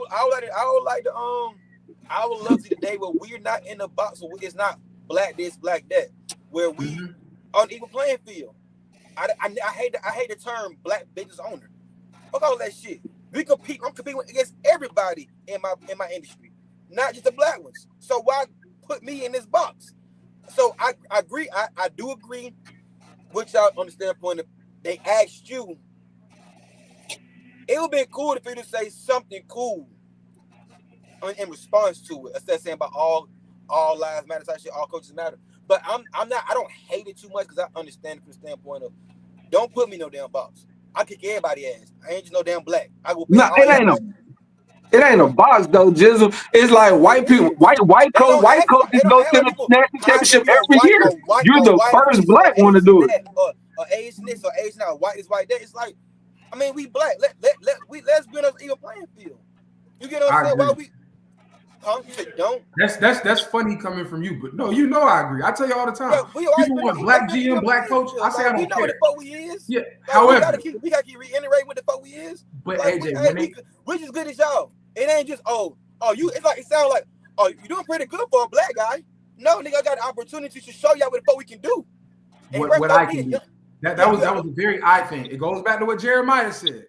would love to see the day where we're not in the box, so it's not black this, black that, where we on equal playing field. I hate the term black business owner. Fuck all that shit. We compete. I'm competing against everybody in my industry, not just the black ones. So why put me in this box? So I agree. I do agree with y'all on the standpoint of they asked you. It would be cool if you to say something cool in response to it, instead of saying about all lives matter, type shit, all coaches matter. But I'm not. I don't hate it too much, because I understand it from the standpoint of don't put me in no damn box. I kick everybody ass. I ain't just no damn black. I will. No, it ain't a box though, Jizzle. It's like white people, white coaches go to the national championship every year. You're the first black one to do it. Or Asian this or Asian that, white is white that. It's like, I mean, we black. Let's be on an even playing field. You get what I'm saying? Why we? Don't. That's funny coming from you, but no, you know I agree. I tell you all the time. Yeah, people want black GM, black coach. I say I don't care. What the fuck we is. Yeah. However, we gotta keep reiterating what the fuck we is. But like, AJ, we just good as y'all. It ain't just you. It's like it sounds like you doing pretty good for a black guy. No, nigga, I got the opportunity to show y'all what the fuck we can do. What I can do. That was a very I thing. It goes back to what Jeremiah said.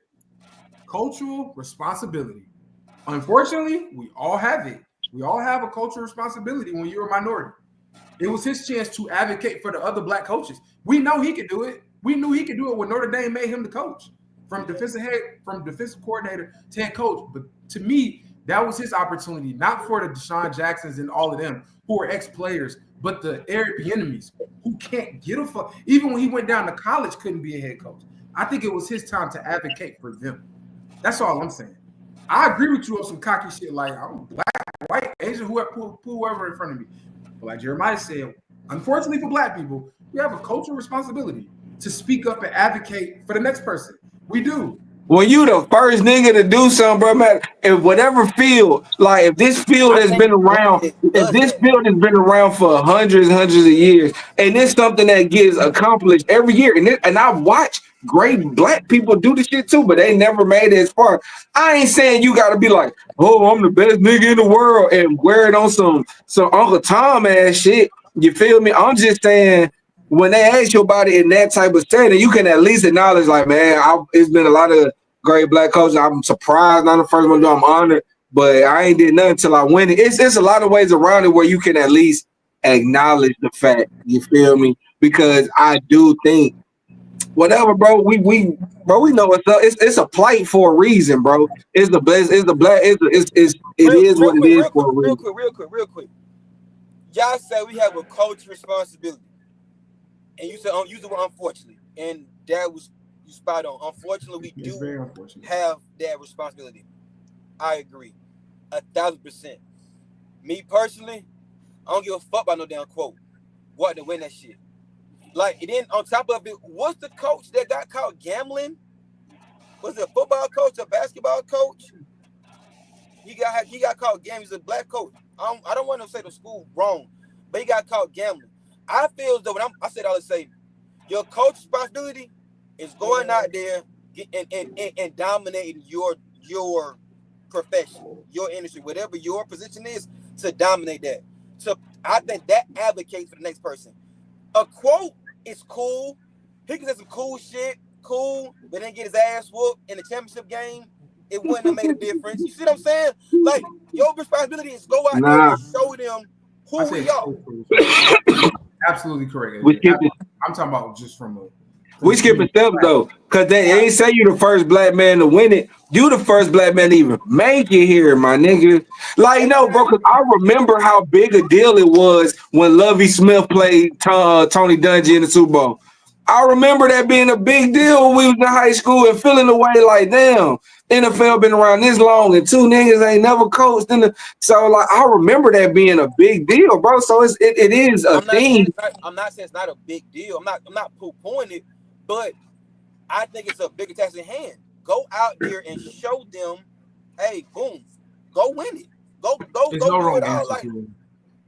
cultural responsibility. Unfortunately, we all have it. We all have a cultural responsibility when you're a minority. It was his chance to advocate for the other black coaches. We know he could do it. We knew he could do it when Notre Dame made him the coach, from defensive coordinator to head coach. But to me, that was his opportunity, not for the Deshaun Jacksons and all of them who are ex-players, but the Eric Bieniemys who can't get a fuck. Even when he went down to college, couldn't be a head coach. I think it was his time to advocate for them. That's all I'm saying. I agree with you on some cocky shit like I'm black, white, Asian, whoever in front of me. But like Jeremiah said, unfortunately for black people, we have a cultural responsibility to speak up and advocate for the next person. We do. When you the first nigga to do something, bro, man, in whatever field, like if this field has been around, for hundreds of years, and it's something that gets accomplished every year, and I watch great black people do this shit too, but they never made it as far. I ain't saying you got to be like, oh, I'm the best nigga in the world and wear it on some Uncle Tom ass shit. You feel me? I'm just saying, when they ask you about it in that type of setting, you can at least acknowledge, like, man, it's been a lot of great black coaches. I'm surprised, not the first one to do. I'm honored, but I ain't did nothing until I win it. It's a lot of ways around it where you can at least acknowledge the fact. You feel me? Because I do think, whatever, bro. We know it's up. It's a plight for a reason, bro. It's the best. It's the black. It is what it is for a reason. Real quick. Y'all say we have a cultural responsibility. And you said use the word unfortunately, and that was you spot on. Unfortunately, we do have that responsibility. I agree, 1,000%. Me personally, I don't give a fuck about no damn quote. What to win that shit? Like, and then on top of it, what's the coach that got caught gambling? Was it a football coach, a basketball coach? He got caught gambling. He's a black coach. I don't want to say the school wrong, but he got caught gambling. I feel as though I said all to say, your coach responsibility is going out there and dominating your profession, your industry, whatever your position is, to dominate that. So I think that advocates for the next person. A quote is cool. He can say some cool shit, but then get his ass whooped in the championship game. It wouldn't have made a difference. You see what I'm saying? Like, your responsibility is go out there and show them who we are. Absolutely correct. I'm talking about just from a. We skipping steps though, because they ain't say you the first black man to win it. You the first black man to even make it here, my nigga. Like, no, bro, because I remember how big a deal it was when Lovie Smith played Tony Dungy in the Super Bowl. I remember that being a big deal when we was in high school and feeling the way like, damn, NFL been around this long and two niggas ain't never coached so like I remember that being a big deal, bro. So it is a thing. I'm not saying it's not a big deal. I'm not poo-pooing it, but I think it's a bigger task in hand. Go out there and show them, hey, boom, go win it. Go do it all. Like,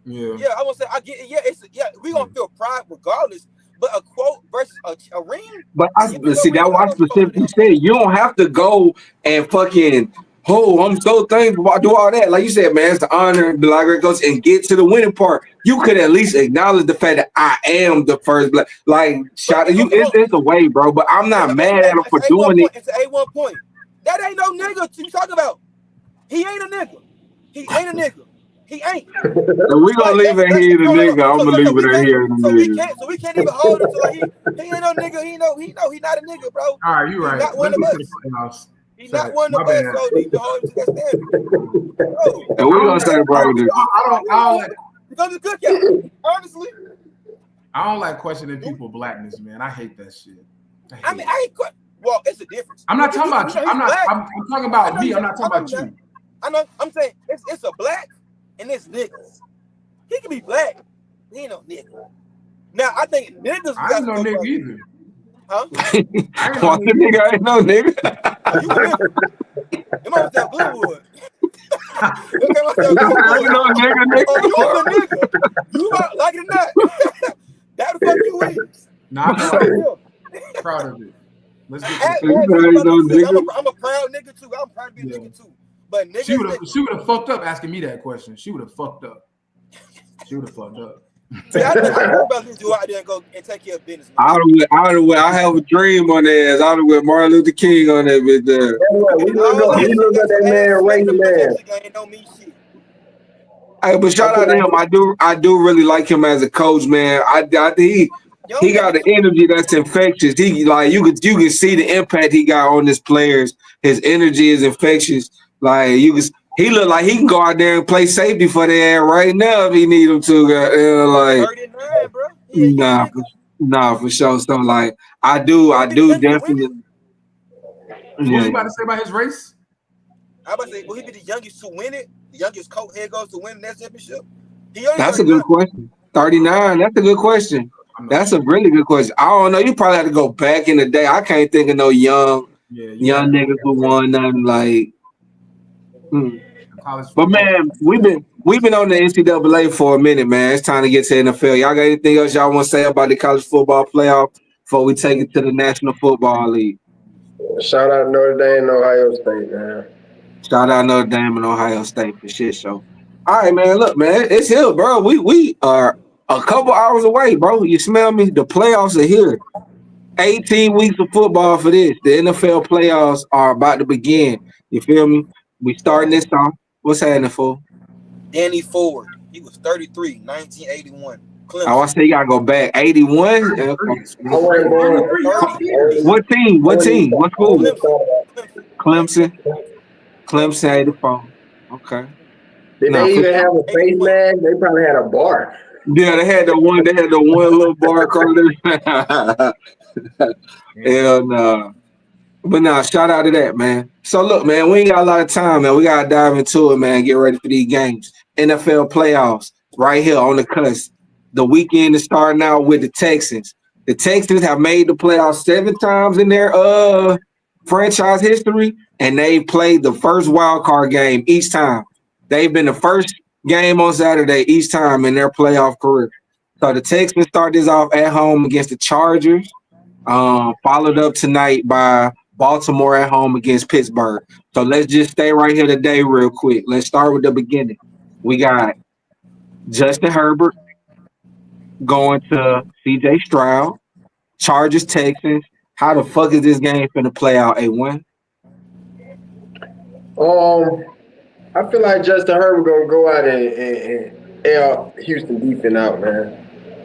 yeah, I want to say I get it. We gonna feel pride regardless. But a quote versus a ring. But see, that's what I specifically said. You don't have to go and fucking, I'm so thankful. I do all that. Like you said, man, it's the honor, the like goes and get to the winning part. You could at least acknowledge the fact that I am the first black. Like, shout you, it's a way, bro. But I'm not mad at him for doing it. It's an A1 point. That ain't no nigga you talking about. He ain't a nigga. He ain't. And we gonna leave it here, the nigga. I'm gonna leave it here, the nigga. So we can't even hold him to like he ain't no nigga. He know he not a nigga, bro. All right, you right. Not one of us. He's not one of us, so we can hold him to that standard. And we're gonna say, bro, I because it's good, yeah. Honestly, I don't like questioning people's blackness, man. I hate that shit. I ain't. Well, it's a difference. I'm not talking about you. I'm talking about me. I'm not talking about you. I know. I'm saying it's a black. And it's niggas. He can be black. He ain't no nigga. Now, I think niggas. I ain't no nigga either. Huh? What the nigga? I ain't no nigga. You a nigga. You might have Bluewood. You no nigga. Oh, you a nigga. You like it or not. That the fuck you is. Nah, I'm proud of it. Let's get I'm a proud nigga too. I'm proud to be a nigga too. But she would have fucked up asking me that question. She would have fucked up. See, I think everybody do out there and go and take care of business. Man. I have a dream on that. I would with Martin Luther King on that bitch there. We look at that man, Ray Man. Don't mean shit. Hey, but shout out to him. I do really like him as a coach, man. He got the energy that's infectious. He like you can see the impact he got on his players. His energy is infectious. Like he look like he can go out there and play safety for their ass right now if he need him to. Like 39, bro. Nah, for sure. So like I do definitely. What you about to say about his race? I about to say, will he be the youngest to win it? The youngest head coach to win that championship? That's a good question. 39. That's a good question. That's a really good question. I don't know. You probably have to go back in the day. I can't think of no young niggas who won nothing like. But man, we've been on the NCAA for a minute, man. It's time to get to NFL. Y'all got anything else y'all want to say about the college football playoff before we take it to the National Football League? Shout out Notre Dame and Ohio State, man. Shout out Notre Dame and Ohio State for shit show. All right, man. Look, man, it's here, bro. We are a couple hours away, bro. You smell me? The playoffs are here. 18 weeks of football for this. The NFL playoffs are about to begin. You feel me? We starting this off. What's happening, fool? Danny Ford. He was 33, 1981. Clemson. I say you gotta go back. 81. What team? What school? Clemson 84. Okay. Did they even have a face mask? They probably had a bar. Yeah, they had the one little bar corner. Hell no. But nah, shout out to that, man. So look, man, we ain't got a lot of time, man. We gotta dive into it, man. Get ready for these games. NFL playoffs right here on the cusp. The weekend is starting out with the Texans. The Texans have made the playoffs 7 times in their franchise history, and they played the first wild card game each time. They've been the first game on Saturday each time in their playoff career. So the Texans start this off at home against the Chargers, followed up tonight by Baltimore at home against Pittsburgh. So let's just stay right here today real quick. Let's start with the beginning. We got Justin Herbert going to CJ Stroud, Chargers, Texans. How the fuck is this game finna play out, A1? I feel like Justin Herbert gonna go out and air Houston defense out, man.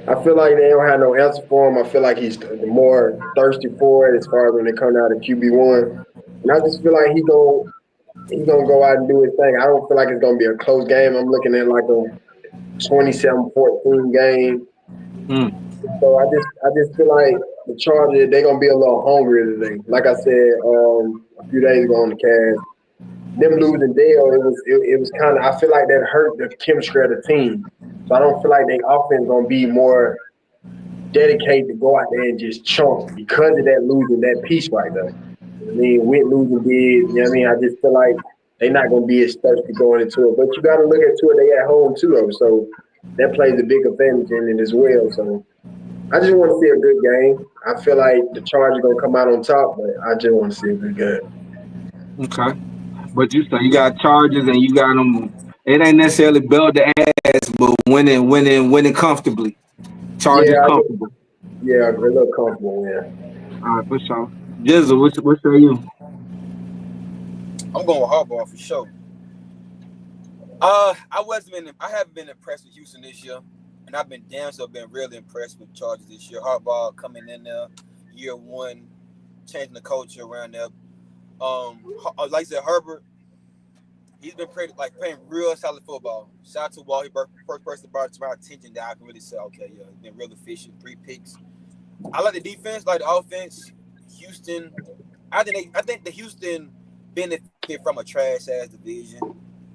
I feel like they don't have no answer for him. I feel like he's more thirsty for it as far as when they come out of QB1. And I just feel like he's gonna go out and do his thing. I don't feel like it's gonna be a close game. I'm looking at like a 27-14 game. So I just feel like the Chargers, they're gonna be a little hungrier today. Like I said a few days ago on the cast, them losing Dale, it was kind of, I feel like that hurt the chemistry of the team. So I don't feel like their offense gonna be more dedicated to go out there and just chunk because of that losing that piece right there. I mean, with losing big, you know what I mean? I just feel like they're not gonna be as thirsty going into it. But you gotta look at it, they at home too though. So that plays a big advantage in it as well. So I just want to see a good game. I feel like the Chargers gonna come out on top, but I just want to see a good game. Okay. But you got Chargers and you got them. It ain't necessarily belt the ass, but winning comfortably. Chargers comfortable. Yeah, they look comfortable. Yeah. All right, for sure. Jizzle, what say you? I'm going with Harbaugh for sure. I haven't been impressed with Houston this year, and I've been really impressed with Chargers this year. Harbaugh coming in there, year one, changing the culture around there. Like I said, Herbert, he's been playing real solid football. Shout out to Wall, he first person brought it to my attention that I can really say, okay, yeah, he's been real efficient, 3 picks. I like the defense, like the offense. Houston, I think the Houston benefit from a trash ass division,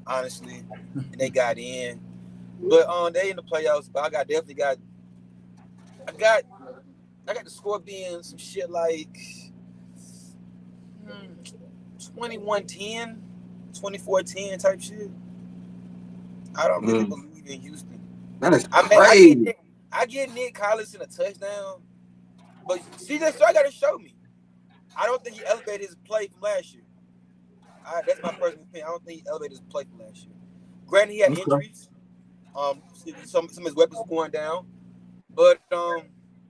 honestly, and they got in. But they in the playoffs. But I definitely got the Scorpions some shit like 21-10, 24-10 type shit. I don't really believe in Houston. That is crazy. I get Nick Collison a touchdown, but CJ Stroud got to show me. I don't think he elevated his play from last year. That's my personal opinion. I don't think he elevated his play from last year. Granted, he had injuries. Some of his weapons are going down. But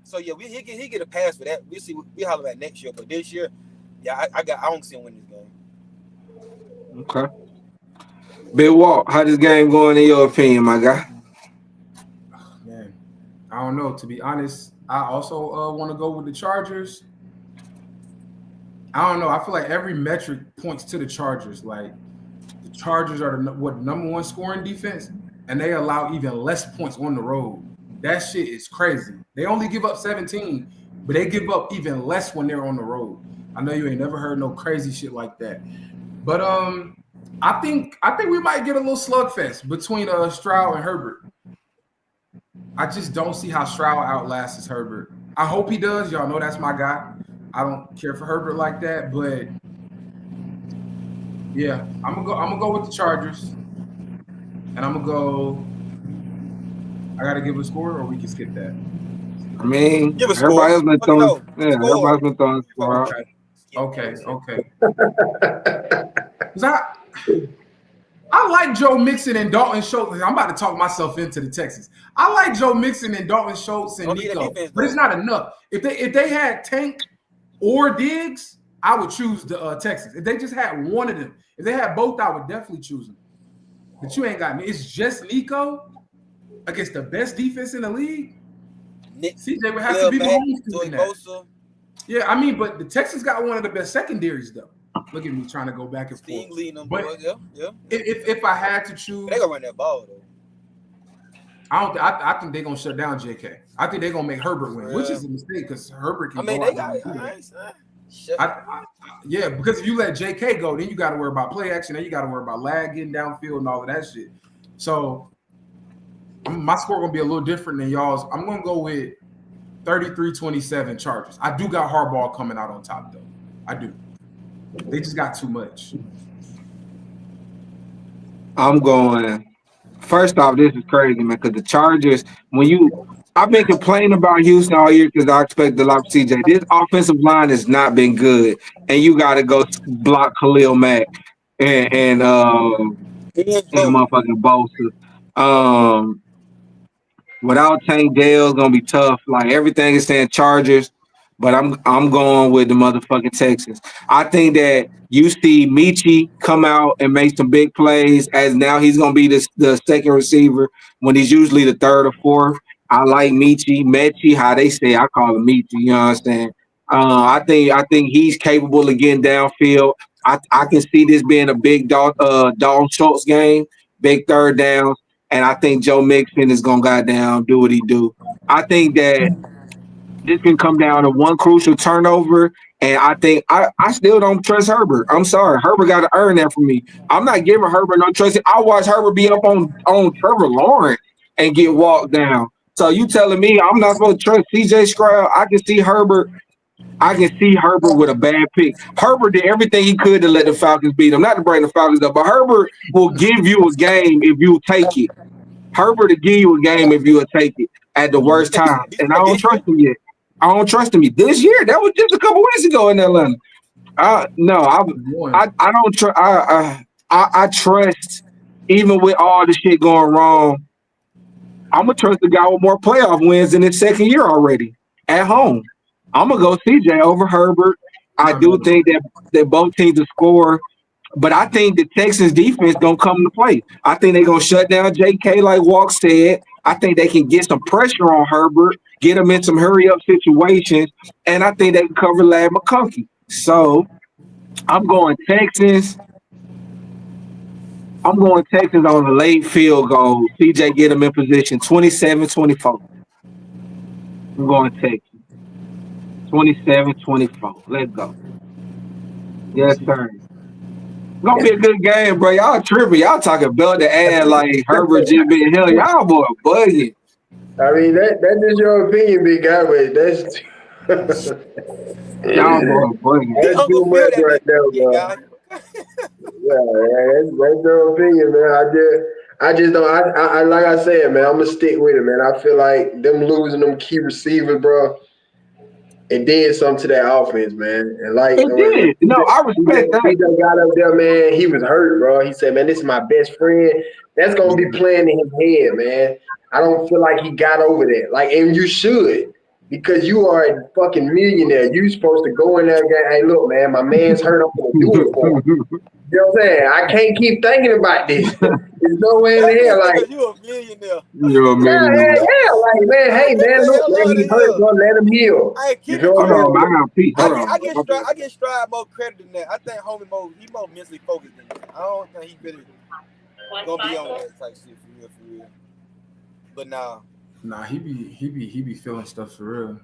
so yeah, he get a pass for that. We'll see. We holler at next year, but this year, yeah, I don't see him win this game. Okay. Big Walt, how this game going in your opinion, my guy? Man, I don't know. To be honest, I also want to go with the Chargers. I don't know. I feel like every metric points to the Chargers. Like the Chargers are the number one scoring defense, and they allow even less points on the road. That shit is crazy. They only give up 17, but they give up even less when they're on the road. I know you ain't never heard no crazy shit like that. But I think we might get a little slugfest between Stroud and Herbert. I just don't see how Stroud outlasts Herbert. I hope he does. Y'all know that's my guy. I don't care for Herbert like that, but yeah, I'm gonna go with the Chargers, and I'm gonna go. I gotta give a score, or we can skip that. I mean, Give a everybody else been throwing. No. Yeah, everybody's been throwing score out. Okay. Because I like Joe Mixon and Dalton Schultz. I'm about to talk myself into the Texans. I like Joe Mixon and Dalton Schultz and Nico, but it's not enough. If they had Tank or Diggs, I would choose the Texans. If they just had one of them, if they had both, I would definitely choose them. But you ain't got me. It's just Nico against the best defense in the league. CJ would have to be doing that. Yeah, I mean, but the Texans got one of the best secondaries, though. Look at me trying to go back and forth. But yeah. If I had to choose, they gonna run that ball though. I think they're gonna shut down JK. I think they're gonna make Herbert win, which is a mistake because Herbert can. Yeah, because if you let JK go, then you got to worry about play action, then you got to worry about lag getting downfield and all of that shit. So my score gonna be a little different than y'all's. I'm gonna go with 33-27 Chargers. I do got Harbaugh coming out on top though. I do. They just got too much. I'm going. First off, this is crazy, man. Because the Chargers, I've been complaining about Houston all year because I expect a lot of CJ. This offensive line has not been good, and you got to go block Khalil Mack and motherfucking Bosa. Without Tank Dell, it's gonna be tough. Like everything is saying Chargers. But I'm going with the motherfucking Texans. I think that you see Michi come out and make some big plays as now he's going to be the second receiver when he's usually the third or fourth. I like Mechie, how they say. I call him Michi, you know what I'm saying? I think he's capable of getting downfield. I can see this being a big Dalton Schultz game, big third downs, and I think Joe Mixon is going to goddamn do what he do. I think that this can come down to one crucial turnover, and I think I still don't trust Herbert. I'm sorry. Herbert got to earn that from me. I'm not giving Herbert no trust. I watched Herbert be up on Trevor Lawrence and get walked down. So you telling me I'm not supposed to trust CJ Stroud? I can see Herbert with a bad pick. Herbert did everything he could to let the Falcons beat him. Not to bring the Falcons up, but Herbert will give you a game if you take it. Herbert will give you a game if you will take it at the worst time. And I don't trust him yet. I don't trust him this year. That was just a couple weeks ago in Atlanta. I don't trust. I trust, even with all the shit going wrong, I'm gonna trust the guy with more playoff wins in his second year already at home. I'm gonna go CJ over Herbert. I do think that both teams will score, but I think the Texans defense gonna come to play. I think they're gonna shut down JK like Walk said. I think they can get some pressure on Herbert, get him in some hurry-up situations, and I think they can cover Ladd McConkey. So I'm going Texans. I'm going Texans on a late field goal. CJ get him in position, 27-24. I'm going Texans. 27-24. Let's go. Yes, sir. It's gonna be a good game, bro. Y'all tripping. Y'all talking belt to add like Herbert just being hell. Y'all boy bugging. I mean that's just your opinion, big guy, but that's y'all boy bugging. That's too much right now, bro. That's your opinion, man. I just don't. I like I said, man. I'm gonna stick with it, man. I feel like them losing them key receivers, bro. it did something to that offense, man. And like, It did. No, I respect that. DJ got up there, man. He was hurt, bro. He said, "Man, this is my best friend." That's gonna be playing in his head, man. I don't feel like he got over that. Like, and you should, because you are a fucking millionaire. You supposed to go in there and go, "Hey, look, man, my man's hurt. I'm gonna do it for him." You know what I'm saying? I can't keep thinking about this. There's no way in the hell, like, you a millionaire. You're a yeah, millionaire. like, man, hey, man, look, man, he hurt, bro. Let him heal. I ain't You keep feel it what Hold I'm on, I got Pete. Hold on. I get Stride more credit than that. I think homie he more mentally focused than that. I don't think he really gonna be on that type shit for real. But nah, he be feeling stuff for real.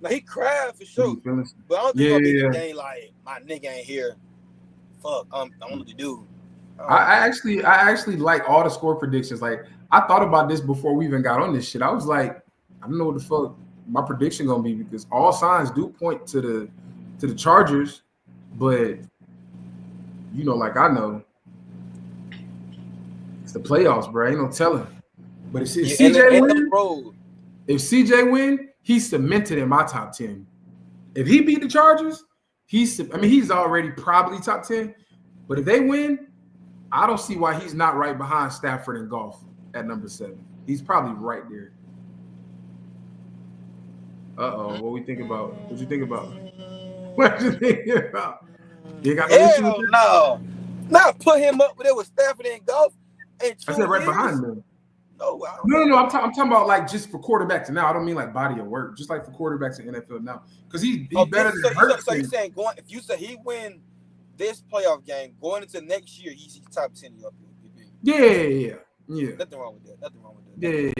now he cried for sure. But I don't think he'll be in the game like my nigga ain't here. Fuck, I don't know what to do. I actually like all the score predictions. Like, I thought about this before we even got on this shit. I was like, I don't know what the fuck my prediction gonna be, because all signs do point to the Chargers, but you know, like I know it's the playoffs, bro. Ain't no telling. But if CJ win, he's cemented in my top 10. If he beat the Chargers, he's already probably top 10. But if they win, I don't see why he's not right behind Stafford and Goff at number 7. He's probably right there. What we think about? What you think about? What you think about? You got no issue with that? No. Not put him up there with Stafford and Goff. I said right behind them. No, I'm talking about like just for quarterbacks now. I don't mean like body of work, just like for quarterbacks in NFL now, because he's better than Hurts. So you're saying if you say he win this playoff game going into next year, he's top 10 up here. Yeah. Nothing wrong with that. Yeah.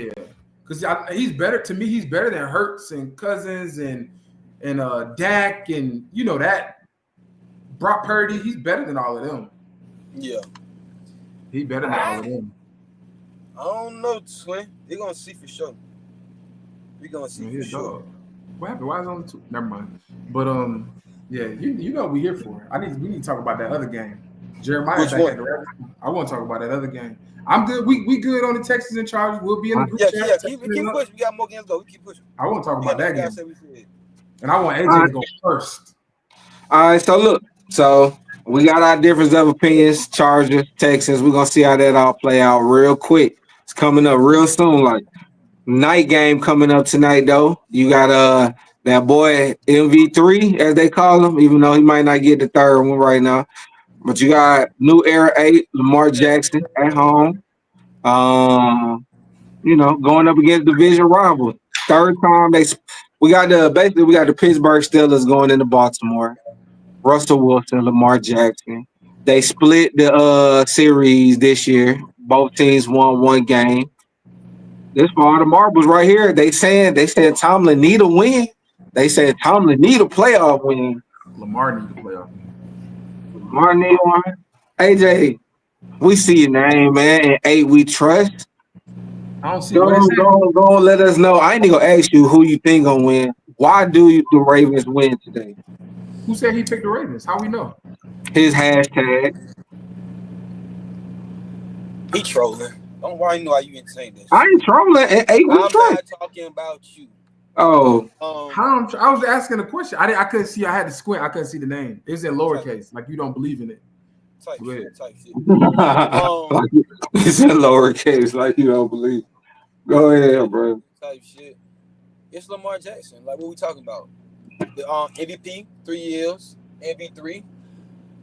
Because he's better to me. He's better than Hurts and Cousins and Dak and you know that Brock Purdy. He's better than all of them. Yeah, he's better than all of them. I don't know, Twin. We're gonna see for sure. Sure. What happened? Why is it only 2? Never mind. But yeah, you know what we're here for. We need to talk about that other game. Jeremiah back at the Raptors. I want to talk about that other game. I'm good. We good on the Texans and Chargers. We'll be in the group chat. Yeah. Keep pushing. We got more games to go. We keep pushing. I want to talk about that game. And I want AJ to go first. All right, so look. So we got our difference of opinions. Chargers, Texans. We're gonna see how that all play out real quick. It's coming up real soon. Like night game coming up tonight, though. You got that boy MV3, as they call him, even though he might not get the third one right now. But you got New Era 8, Lamar Jackson at home. Going up against division rivals. Third time we got the Pittsburgh Steelers going into Baltimore. Russell Wilson, Lamar Jackson. They split the series this year. Both teams won one game. This for all the marbles right here. They said Tomlin need a win. They said Tomlin need a playoff win. Lamar need a playoff win. Lamar need one. AJ, we see your name, man. And 8 we trust. I don't see Go let us know. I ain't gonna ask you who you think gonna win. Why do the Ravens win today? Who said he picked the Ravens? How we know? His hashtag. He trolling. Don't worry, why you ain't saying this. I ain't trolling. I'm not talking about you. Oh. I was asking a question. I couldn't see. I had to squint. I couldn't see the name. It's in lowercase. Like you don't believe in it. Type shit. It's in lowercase. Like you don't believe. Go ahead, bro. Type shit. It's Lamar Jackson. Like what we talking about? The MVP, 3 years. MVP3.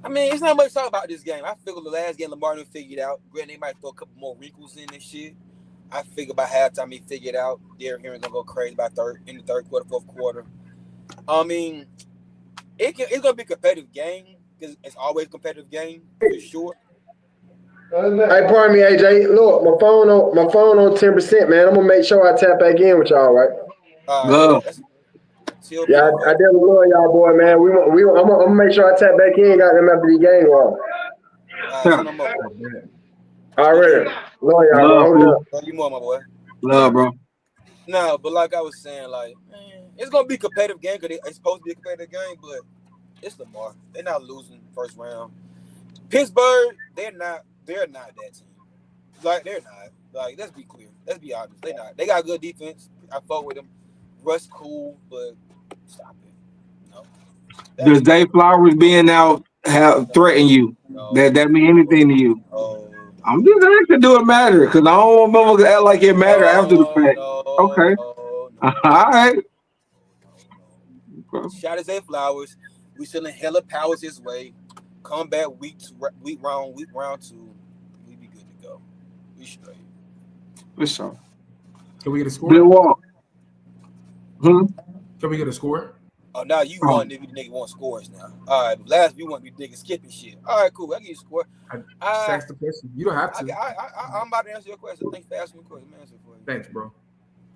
I mean, it's not much to talk about this game. I figured the last game Lamar done figured out. Granted, they might throw a couple more wrinkles in this shit. I figured by halftime he figured out Derrick Henry gonna go crazy in the third quarter, fourth quarter. I mean, it's gonna be a competitive game because it's always a competitive game for sure. Hey, pardon me, AJ. Look, my phone on 10%, man. I'm gonna make sure I tap back in with y'all, right? Yeah, I definitely love y'all, boy, man. I'm gonna make sure I tap back in. Got them after the game on. All right, love y'all. Love you more, my boy. Love, bro. No, but like I was saying, like, it's gonna be a competitive game because it's supposed to be a competitive game, but it's Lamar. They're not losing first round. Pittsburgh, they're not that team. Like, they're not. Like, let's be clear. Let's be honest. They're not. They got good defense. I fuck with them. Russ cool, but Stop it. No. Does Zay Flowers being out threaten you? No. That mean anything to you? Oh. I'm just asking, do it matter? Because I don't want motherfuckers to act like it matter after the fact. Okay. All right. Shout out Zay Flowers. We sending hella powers his way. Come back week round 2. We be good to go. We straight. For sure. Can we get a score? Bill Walk. Can we get a score? Oh, now you want nigga want scores now. All right, last we want to be niggas skipping shit. All right, cool. I give you a score. Just ask the question. You don't have to. I'm about to answer your question. Thanks for asking me a question. Answer for you. Thanks, bro.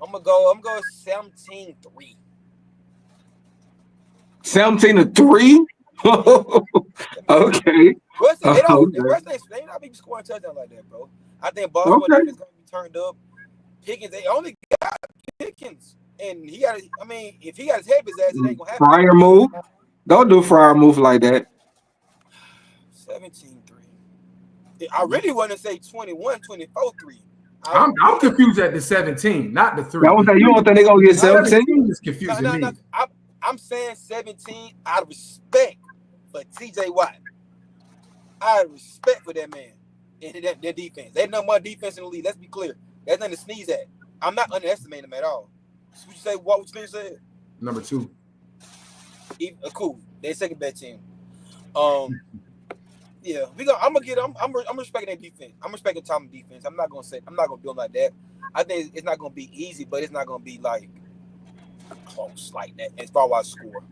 I'm gonna go 17-3. 17-3. Okay. They not be scoring touchdowns like that, bro. I think Baltimore is gonna be turned up. Pickens, they only got Pickens, and he got. I mean, if he got his head his ass, it ain't gonna happen. Fryer move. Don't do fryer move like that. 17-3. I really want to say 21-24-3. I'm confused at the 17, not the 3. You don't think they're gonna get 17? Is confusing me. I'm saying 17 out of respect for TJ Watt. Out of respect for that man and their defense. They number one defense in the league. Let's be clear. That's nothing to sneeze at. I'm not underestimating them at all. So what you say? What you said? Number 2. Cool. They second best team. Yeah, I'm respecting their defense. I'm respecting Tom's defense. I'm not gonna do them like that. I think it's not gonna be easy, but it's not gonna be like close like that as far as score.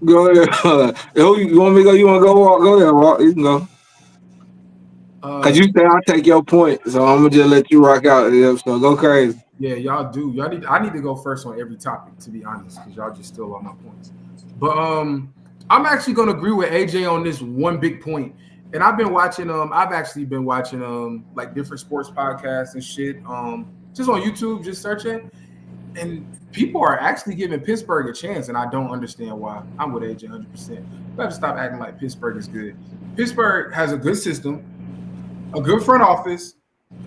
Go ahead. You want me to go? You want to go? Go there, Walk. You can go. Cause you say I'll take your point, so I'm gonna just let you rock out. So go crazy. Yeah, y'all do. I need to go first on every topic, to be honest, because y'all just steal all my points. But I'm actually gonna agree with AJ on this one big point. And I've actually been watching like different sports podcasts and shit. Just on YouTube, just searching. And people are actually giving Pittsburgh a chance, and I don't understand why. I'm with AJ 100%. We have to stop acting like Pittsburgh is good. Pittsburgh has a good system, a good front office,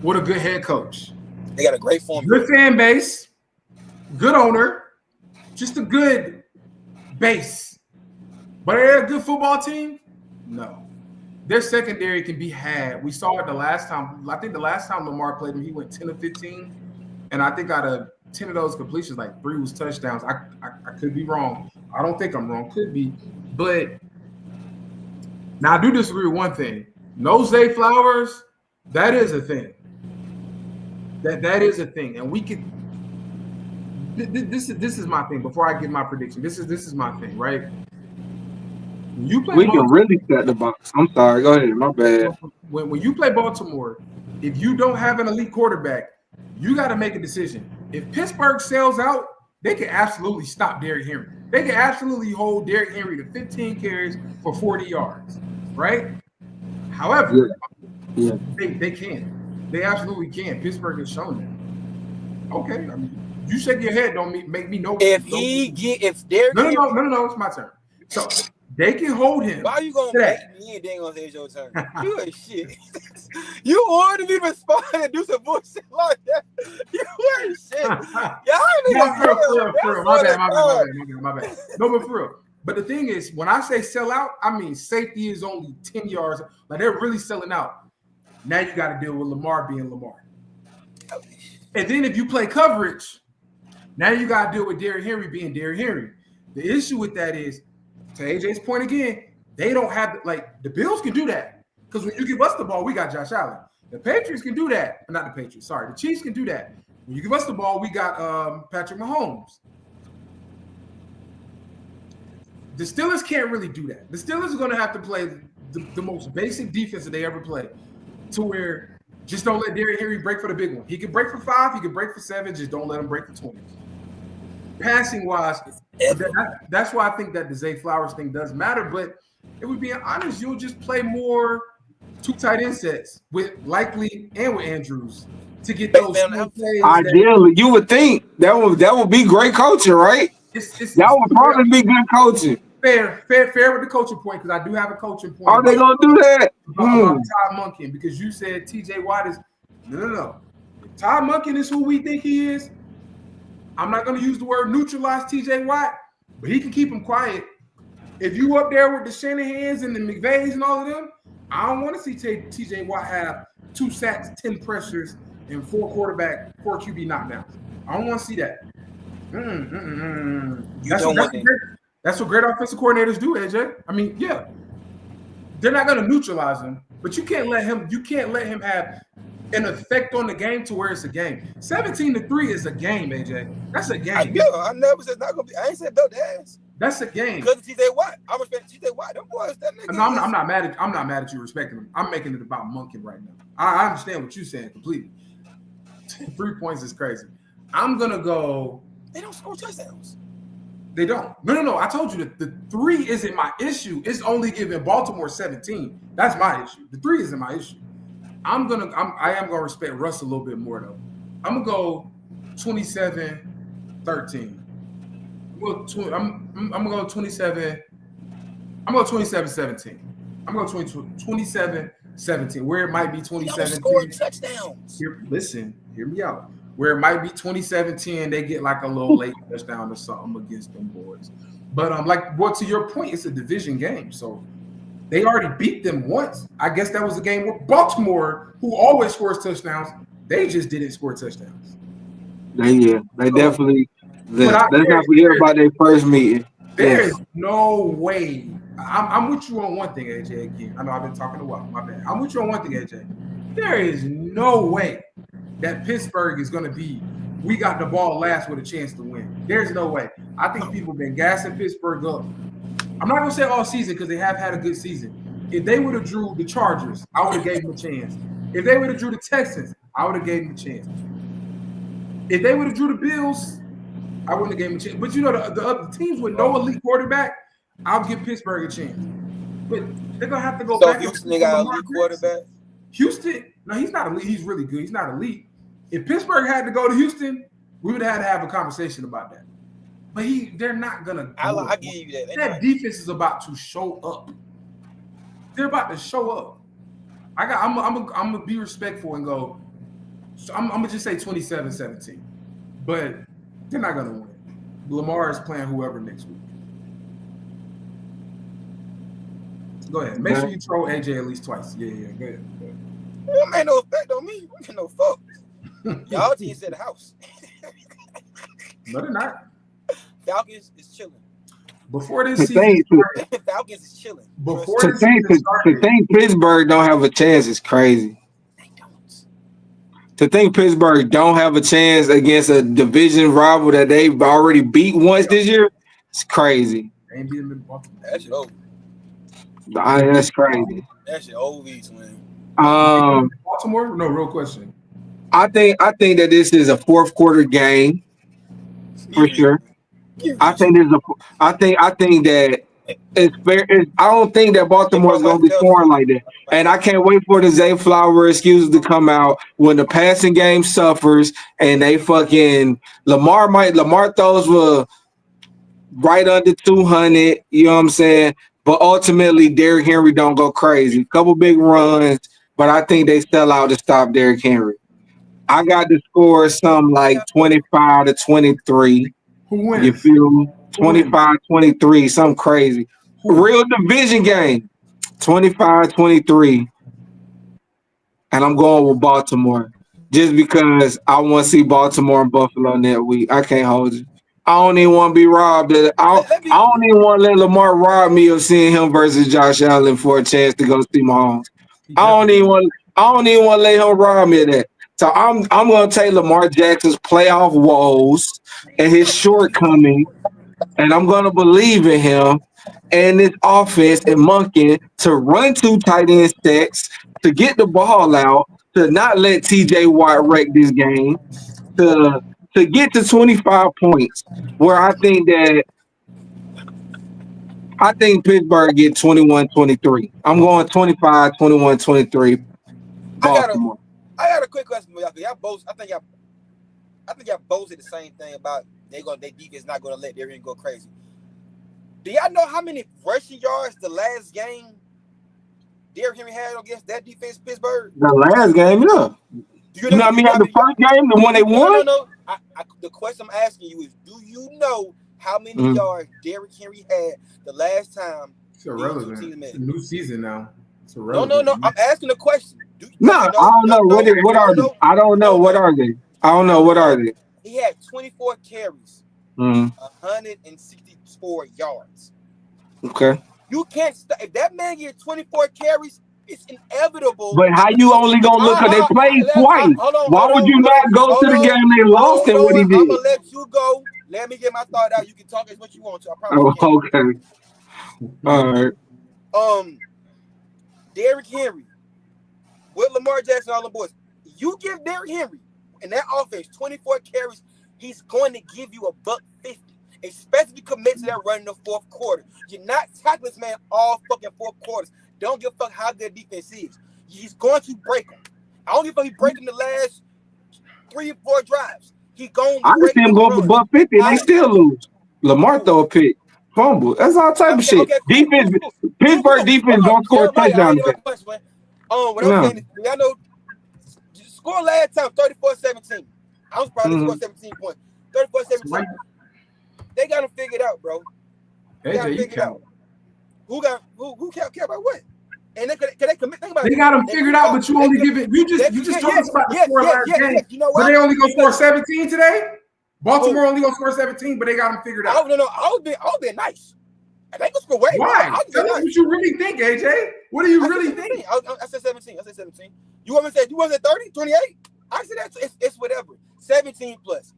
with a good head coach. They got a great formula. Good fan base, good owner, just a good base. But are they a good football team? No. Their secondary can be had. We saw it the last time. I think the last time Lamar played him, he went 10 of 15. And I think out of 10 of those completions, like 3 was touchdowns. I could be wrong. I don't think I'm wrong. Could be. But now I do disagree with one thing. No Zay Flowers, that is a thing. That is a thing. And we could this is my thing. Before I give my prediction, this is my thing, right? You play we can really set the box. I'm sorry. Go ahead. My bad. When you play Baltimore, if you don't have an elite quarterback, you got to make a decision. If Pittsburgh sells out, they can absolutely stop Derrick Henry. They can absolutely hold Derrick Henry to 15 carries for 40 yards, right? However, they can. They absolutely can. Pittsburgh has shown that. Okay, I mean, you shake your head, don't make me know. If Derrick No, it's my turn. So they can hold him. Why are you gonna make me and then gonna say it's your turn? You ain't shit. You wanted me to respond and do some bullshit like that. You ain't shit. Y'all My bad. No, but for real. But the thing is, when I say sell out, I mean safety is only 10 yards. Like they're really selling out. Now you got to deal with Lamar being Lamar. And then if you play coverage, now you got to deal with Derrick Henry being Derrick Henry. The issue with that is, to AJ's point again, they don't have like the Bills can do that because when you give us the ball, we got Josh Allen. The Patriots can do that, not the Patriots. Sorry, the Chiefs can do that. When you give us the ball, we got Patrick Mahomes. The Steelers can't really do that. The Steelers are going to have to play the most basic defense that they ever played, to where just don't let Derrick Henry break for the big one. He can break for 5, he can break for 7, just don't let him break for 20. Passing wise, that's why I think that the Zay Flowers thing does matter. But if we're being honest, you'll just play more 2 tight end sets with Likely and with Andrews to get those plays. Ideally, you would think that would be great coaching, right? That would probably be good coaching. Fair with the coaching point, because I do have a coaching point. Are they gonna do that? About Todd Monken, because you said TJ Watt is no. If Todd Monken is who we think he is. I'm not going to use the word neutralize TJ Watt, but he can keep him quiet. If you up there with the Shanahans and the McVays and all of them, I don't want to see TJ Watt have 2 sacks, 10 pressures, and 4 QB knockdowns. I don't want to see that. That's what great offensive coordinators do, AJ. I mean, yeah. They're not going to neutralize him, but you can't let him have an effect on the game to where it's a game. 17-3 is a game, AJ. That's a game. I never said not gonna be. I ain't said belt the ass. That's a game. Because of TJ Watt. I respect TJ Watt. Them boys, that nigga. No, I'm not mad at you respecting him. I'm making it about Monken right now. I understand what you're saying completely. 3 points is crazy. I'm gonna go. They don't score touchdowns. They don't. No. I told you that the 3 isn't my issue. It's only giving Baltimore 17. That's my issue. The 3 isn't my issue. I am gonna respect Russ a little bit more though. I'm gonna go 27-13. I'm gonna go 27. I'm gonna go 27-17. I'm gonna go 27-17. Where it might be 27. Scoring touchdowns. Hear me out. Where it might be 27-10, they get like a little late touchdown or something against them boys. But to your point, it's a division game, so they already beat them once. I guess that was a game where Baltimore, who always scores touchdowns, they just didn't score touchdowns. They definitely. Let's not forget about their first meeting. There is no way. I'm with you on one thing, AJ. Again, I know I've been talking a while. My bad. I'm with you on one thing, AJ. There is no way that Pittsburgh is going to be, we got the ball last with a chance to win. There's no way. I think people have been gassing Pittsburgh up. I'm not going to say all season because they have had a good season. If they would have drew the Chargers, I would have gave them a chance. If they would have drew the Texans, I would have gave them a chance. If they would have drew the Bills, I wouldn't have gave them a chance. But you know, the other teams with no elite quarterback, I'll give Pittsburgh a chance. But they're going to have to go back. So Houston got an elite quarterback? Houston, no, he's not elite. He's really good. He's not elite. If Pittsburgh had to go to Houston, we would have had to have a conversation about that. But they're not gonna. I give you that. That defense is about to show up. They're about to show up. I'm gonna be respectful and go. So I'm gonna just say 27-17, but they're not gonna win. Lamar is playing whoever next week. Go ahead. Make sure you throw AJ at least twice. Yeah. Go ahead. That ain't no effect on me. We ain't no fuck. Y'all team said the house. No, they're not. Falcons is chilling. Before this season started, Falcons is chilling. Before to think Pittsburgh don't have a chance is crazy. They don't. To think Pittsburgh don't have a chance against a division rival that they've already beat once this year, it's crazy. They ain't beat them in Baltimore. That shit over. That's crazy. That shit over, twin. Baltimore? No, real question. I think that this is a fourth quarter game for sure. I think that it's fair. I don't think that Baltimore is going to be scoring like that, and I can't wait for the Zay Flower excuses to come out when the passing game suffers and they fucking Lamar throws were right under 200. You know what I'm saying? But ultimately, Derrick Henry don't go crazy. Couple big runs, but I think they sell out to stop Derrick Henry. I got to score something like 25-23. Who wins? You feel me? 25-23, something crazy. Real division game. 25-23. And I'm going with Baltimore. Just because I want to see Baltimore and Buffalo that week. I can't hold it. I don't even want to be robbed. I don't even want to let Lamar rob me of seeing him versus Josh Allen for a chance to go see Mahomes. I don't even want to let him rob me of that. So I'm going to take Lamar Jackson's playoff woes and his shortcomings, and I'm going to believe in him and this offense and Monken to run 2 tight end sets, to get the ball out, to not let TJ Watt wreck this game, to get to 25 points, where I think Pittsburgh get 21-23. I'm going 25, 21, 23. Baltimore. I got a quick question for y'all. I think y'all both said the same thing about their defense not going to let Derrick go crazy. Do y'all know how many rushing yards the last game Derrick Henry had against that defense, Pittsburgh? The last game, yeah. You know what I mean? The first game, the one they won. No. The question I'm asking you is, do you know how many yards Derrick Henry had the last time? It's irrelevant. It's a new season now. It's irrelevant. No. I'm asking the question. I don't know. What are they? I don't know. What are they? I don't know. What are they? He had 24 carries, 164 yards. Okay. You can't if that man gets 24 carries, it's inevitable. But how you only gonna look at they played twice? Why would you not go to the game they lost and what he did? I'm gonna let you go. Let me get my thought out. You can talk as much you want to. I promise. Okay. All right. Derrick Henry with Lamar Jackson, all the boys. You give Derrick Henry in that offense 24 carries, he's going to give you $150. Especially commit to that run in the fourth quarter. You're not tackling this man all fucking fourth quarters. Don't give a fuck how good defense is. He's going to break them. I don't give a fuck he break them the last 3 or 4 drives. He going to I can see him go for $150 and they still lose. Lamar throw a pick, fumble. That's all type of shit. Okay, cool, defense, Pittsburgh defense don't score touchdowns. What I'm saying is, y'all know, score last time 34-17. I was probably score 17 points. 34-17. They got him figured out, bro. They got him figured out. Who care about what? And they commit. They got him figured out, but you only give it. You just told us about the score last game. You know what? But they only gonna score 17 today. Baltimore only gonna score 17, but they got him figured out. No. I was being nice. They gonna score way. Why? Tell us what you really think, AJ. What do you really think? I said 17. You want me to say 30, 28? I said that it's whatever. 17 plus.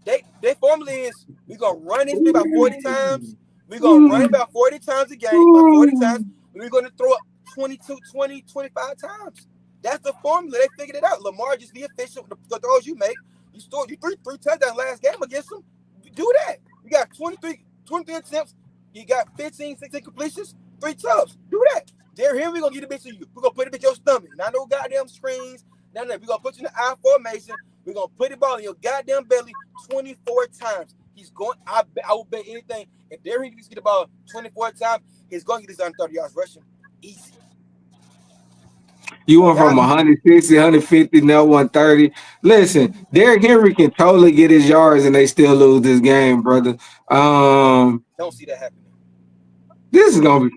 Their formula is we're gonna run it about 40 times. We're gonna run about 40 times a game, about 40 times. We're gonna throw up 22, 20, 25 times. That's the formula. They figured it out. Lamar, just be efficient with the throws you make. You three touchdowns last game against them. Do that. You got 23 attempts. You got 16 completions, 3 tubs. Do that. Derrick Henry, we're gonna get a bitch of you. We're gonna put it in your stomach. Not no goddamn screens. We're gonna put you in the I formation. We're gonna put the ball in your goddamn belly 24 times. He's going. I will bet anything. If Derrick Henry get the ball 24 times, he's going to get his 130 yards rushing. Easy. You went from 160, 150, now 130. Listen, Derrick Henry can totally get his yards and they still lose this game, brother. Don't see that happening. This is gonna be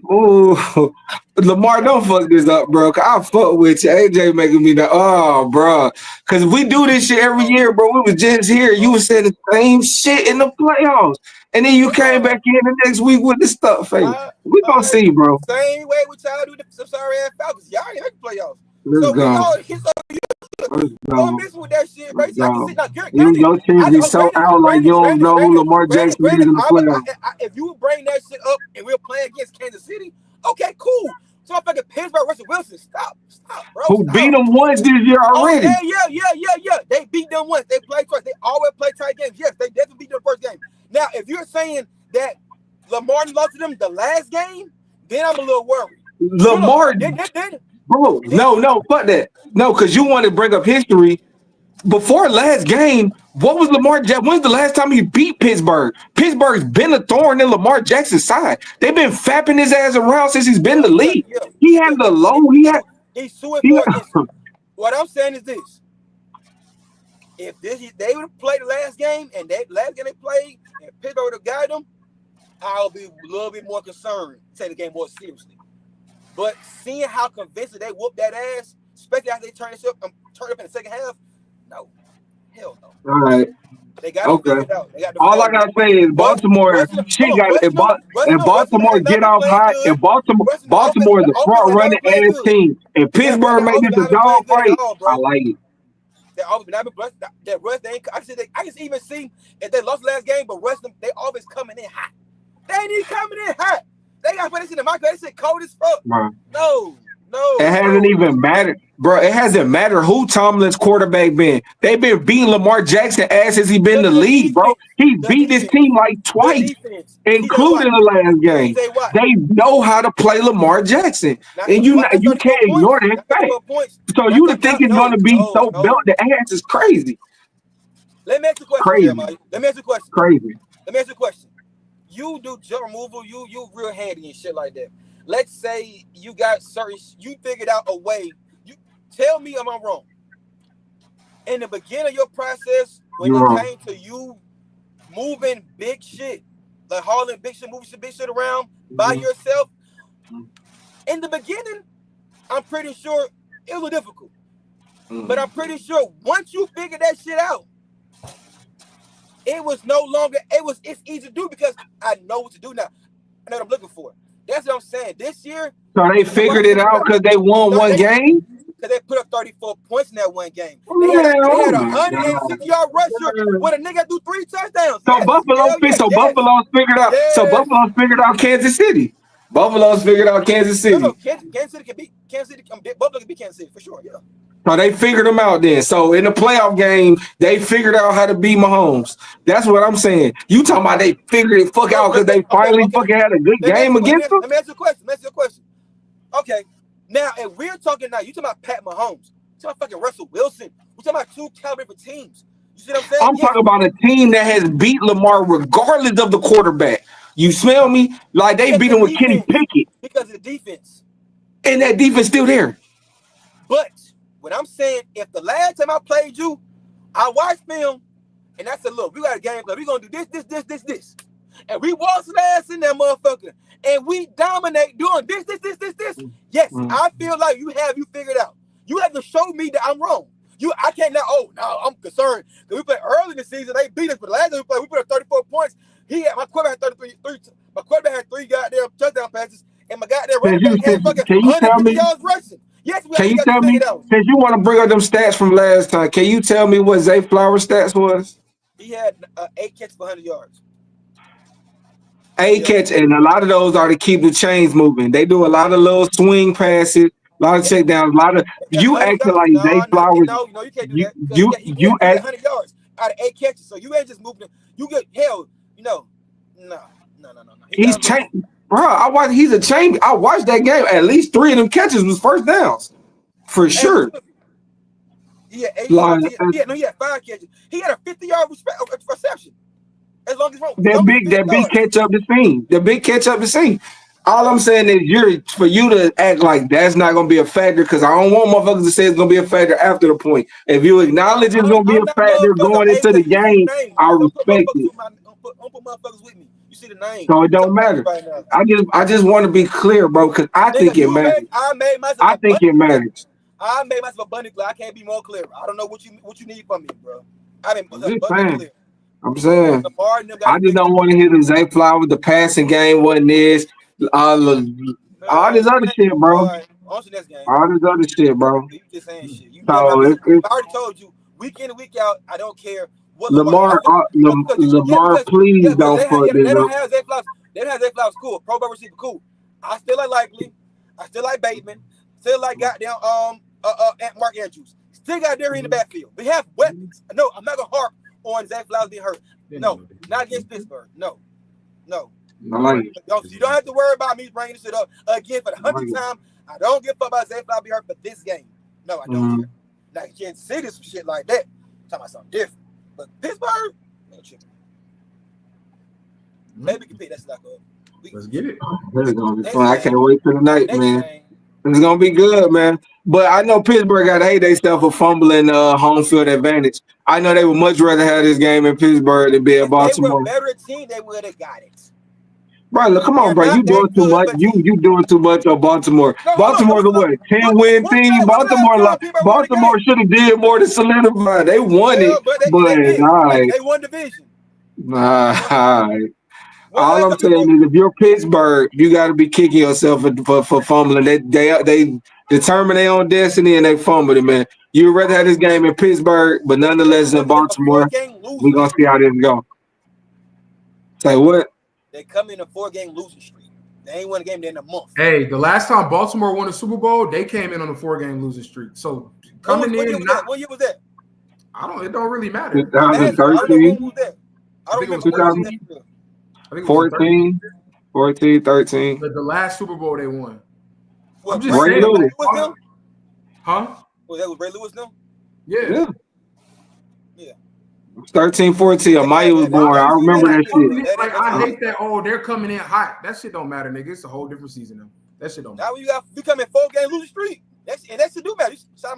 Lamar, don't fuck this up, bro. I fuck with you. AJ making me bro. Cause we do this shit every year, bro. We was just here. You was saying the same shit in the playoffs. And then you came back in the next week with the stuff face. We gonna see, bro. Same way with y'all do the sorry ass Falcons. Y'all ain't make the playoffs. Let's go. Don't miss with that shit, bro. Your team be so out like you don't know who Lamar Jackson is in the playoffs. If you bring that shit up and we're playing against Kansas City, okay, cool. So I'm fucking Pittsburgh, Russell Wilson. Stop, bro. Who beat them once this year already? Yeah. They beat them once. They played twice. They always play tight games. Yes, they definitely beat them first game. Now, if you're saying that Lamar lost to them the last game, then I'm a little worried. Lamar, bro, no, fuck that. No, because you want to bring up history. Before last game, what was Lamar Jackson? When's the last time he beat Pittsburgh? Pittsburgh's been a thorn in Lamar Jackson's side. They've been fapping his ass around since he's been in the league. He had the low. He's suing for against him. What I'm saying is this. If they would have played the last game and last game they played and Pittsburgh would have got them, I'll be a little bit more concerned, take the game more seriously. But seeing how convincing they whooped that ass, especially after they turn up in the second half, no, hell no. All right. They got to figure it out. All I gotta say is Baltimore. Baltimore get off hot. And Baltimore is a front running ass team. And Pittsburgh made this a dog fight. I like it. That Russ, I can even see if they lost last game, but Russ, they always coming in hot. They ain't even coming in hot. They got to put this in the microwave. They said cold as fuck. No. It hasn't even mattered, bro. It hasn't mattered who Tomlin's quarterback been. They've been beating Lamar Jackson ass since he been in the league, bro. He beat this team like twice, including the last game. They know how to play Lamar Jackson, and you can't ignore that fact. So you to think it's going to be so belt the ass is crazy. Let me ask you a question. Crazy. Let me ask you a question. You do jump removal, you real handy and shit like that. Let's say you figured out a way. You tell me am I wrong. in the beginning of your process, when it came to you moving big shit, like hauling big shit, moving big shit around by yourself, in the beginning, I'm pretty sure it was difficult. But I'm pretty sure once you figure that shit out, it's easy to do because I know what to do now. I know what I'm looking for. That's what I'm saying. This year, So they figured it out because they won one game? Because they put up 34 points in that one game. They had a 160-yard rusher with a nigga do 3 touchdowns. So Buffalo's figured out. Yes. So Buffalo's figured out Kansas City. Buffalo's figured out Kansas City. No, Kansas City can beat Kansas City. Buffalo can beat Kansas City for sure. Yeah. So they figured them out then. So in the playoff game, they figured out how to beat Mahomes. That's what I'm saying. You talking about they figured it out because they finally fucking had a good game against them? Let me ask you a question. Okay. Now, if we're talking now, you talking about Pat Mahomes. You talking about fucking Russell Wilson. We're talking about 2 caliber teams. You see what I'm saying? I'm talking about a team that has beat Lamar regardless of the quarterback. You smell me? Like they beat him with Kenny Pickett. Because of the defense. And that defense still there. But when I'm saying, if the last time I played you, I watched film, and I said, look, we got a game plan. We're going to do this. And we walk some ass in that motherfucker. And we dominate doing this. Yes, I feel like you figured out. You have to show me that I'm wrong. I can't now, I'm concerned. Because we played early in the season, they beat us. But the last time we played, we put up 34 points. My quarterback had 33. My quarterback had 3 goddamn touchdown passes. And my goddamn running back had fucking 150 yards rushing. Yes, can you tell me, since you want to bring up them stats from last time, can you tell me what Zay Flowers' stats was? He had 8 catches for 100 yards. 8 catch, and a lot of those are to keep the chains moving. They do a lot of little swing passes, a lot of checkdowns, a lot of you acting like Zay Flowers. No, you can't do that. You act 100 yards out of 8 catches, so you ain't just moving. You get hell, no. He's changed. Bro, he's a chain. I watched that game. At least 3 of them catches was first downs. For sure. He had 5 catches. He had a 50-yard reception. As long as that big catch up the scene. The big catch up the scene. All I'm saying is for you to act like that's not gonna be a factor, because I don't want motherfuckers to say it's gonna be a factor after the point. If you acknowledge it's gonna be a factor going into the game, I respect it. Don't put motherfuckers with me. You see the name. So it don't matter. Right, I just want to be clear, bro, because I think it matters. I think it matters. I made myself abundantly clear. I can't be more clear. I don't know what you need from me, bro. I mean, clear. I'm saying I just don't want to hear the Zay Flowers, the passing game wasn't this, all this other shit, bro. All this other shit, bro. You just saying shit. I already told you, week in and week out, I don't care. Lamar, please don't fuck this up. They don't have Zay Flowers. They don't have Zay Flowers. Cool. Pro Bowl receiver. Cool. I still like Likely. I still like Bateman. Still like goddamn Mark Andrews. Still got Derry in the backfield. We have weapons. No, I'm not gonna harp on Zay Flowers being hurt. No, not against Pittsburgh. No. I like it. You don't have to worry about me bringing this shit up again for the 100th time. I don't give a fuck about Zay Flowers being hurt for this game. No, I don't care. Now you can't say this shit like that. I'm talking about something different. But Pittsburgh, maybe we can pick that shit up. Let's get it. This is gonna be fun. I can't wait for the night, man. It's gonna be good, man. But I know Pittsburgh got to hate themselves for fumbling home field advantage. I know they would much rather have this game in Pittsburgh than be at Baltimore. If they were a better team, they would have got it. Bro, look, come on, bro. You doing too much. You doing too much on Baltimore. Baltimore's a what? 10-win team. Baltimore should have did more to solidify. They won it, but all right. They won division. All right. All I'm saying is, if you're Pittsburgh, you got to be kicking yourself for fumbling. They determine their own destiny and they fumbled it, man. You'd rather have this game in Pittsburgh, but nonetheless in Baltimore, we're gonna see how this go. Say what? They come in a 4-game losing streak. They ain't won a game in a month. Hey, the last time Baltimore won a Super Bowl, they came in on a 4-game losing streak. So coming what year was that? It don't really matter. 2013. I think it was 14, 13. The last Super Bowl they won. What, I'm just Ray saying. Lewis. Huh? Was that with Ray Lewis now? Yeah. 13, 14. Amaya was born. I remember that shit. Like, I hate that. Oh, they're coming in hot. That shit don't matter, nigga. It's a whole different season now. That shit don't matter. Now you come in 4-game losing streak. That's to do better.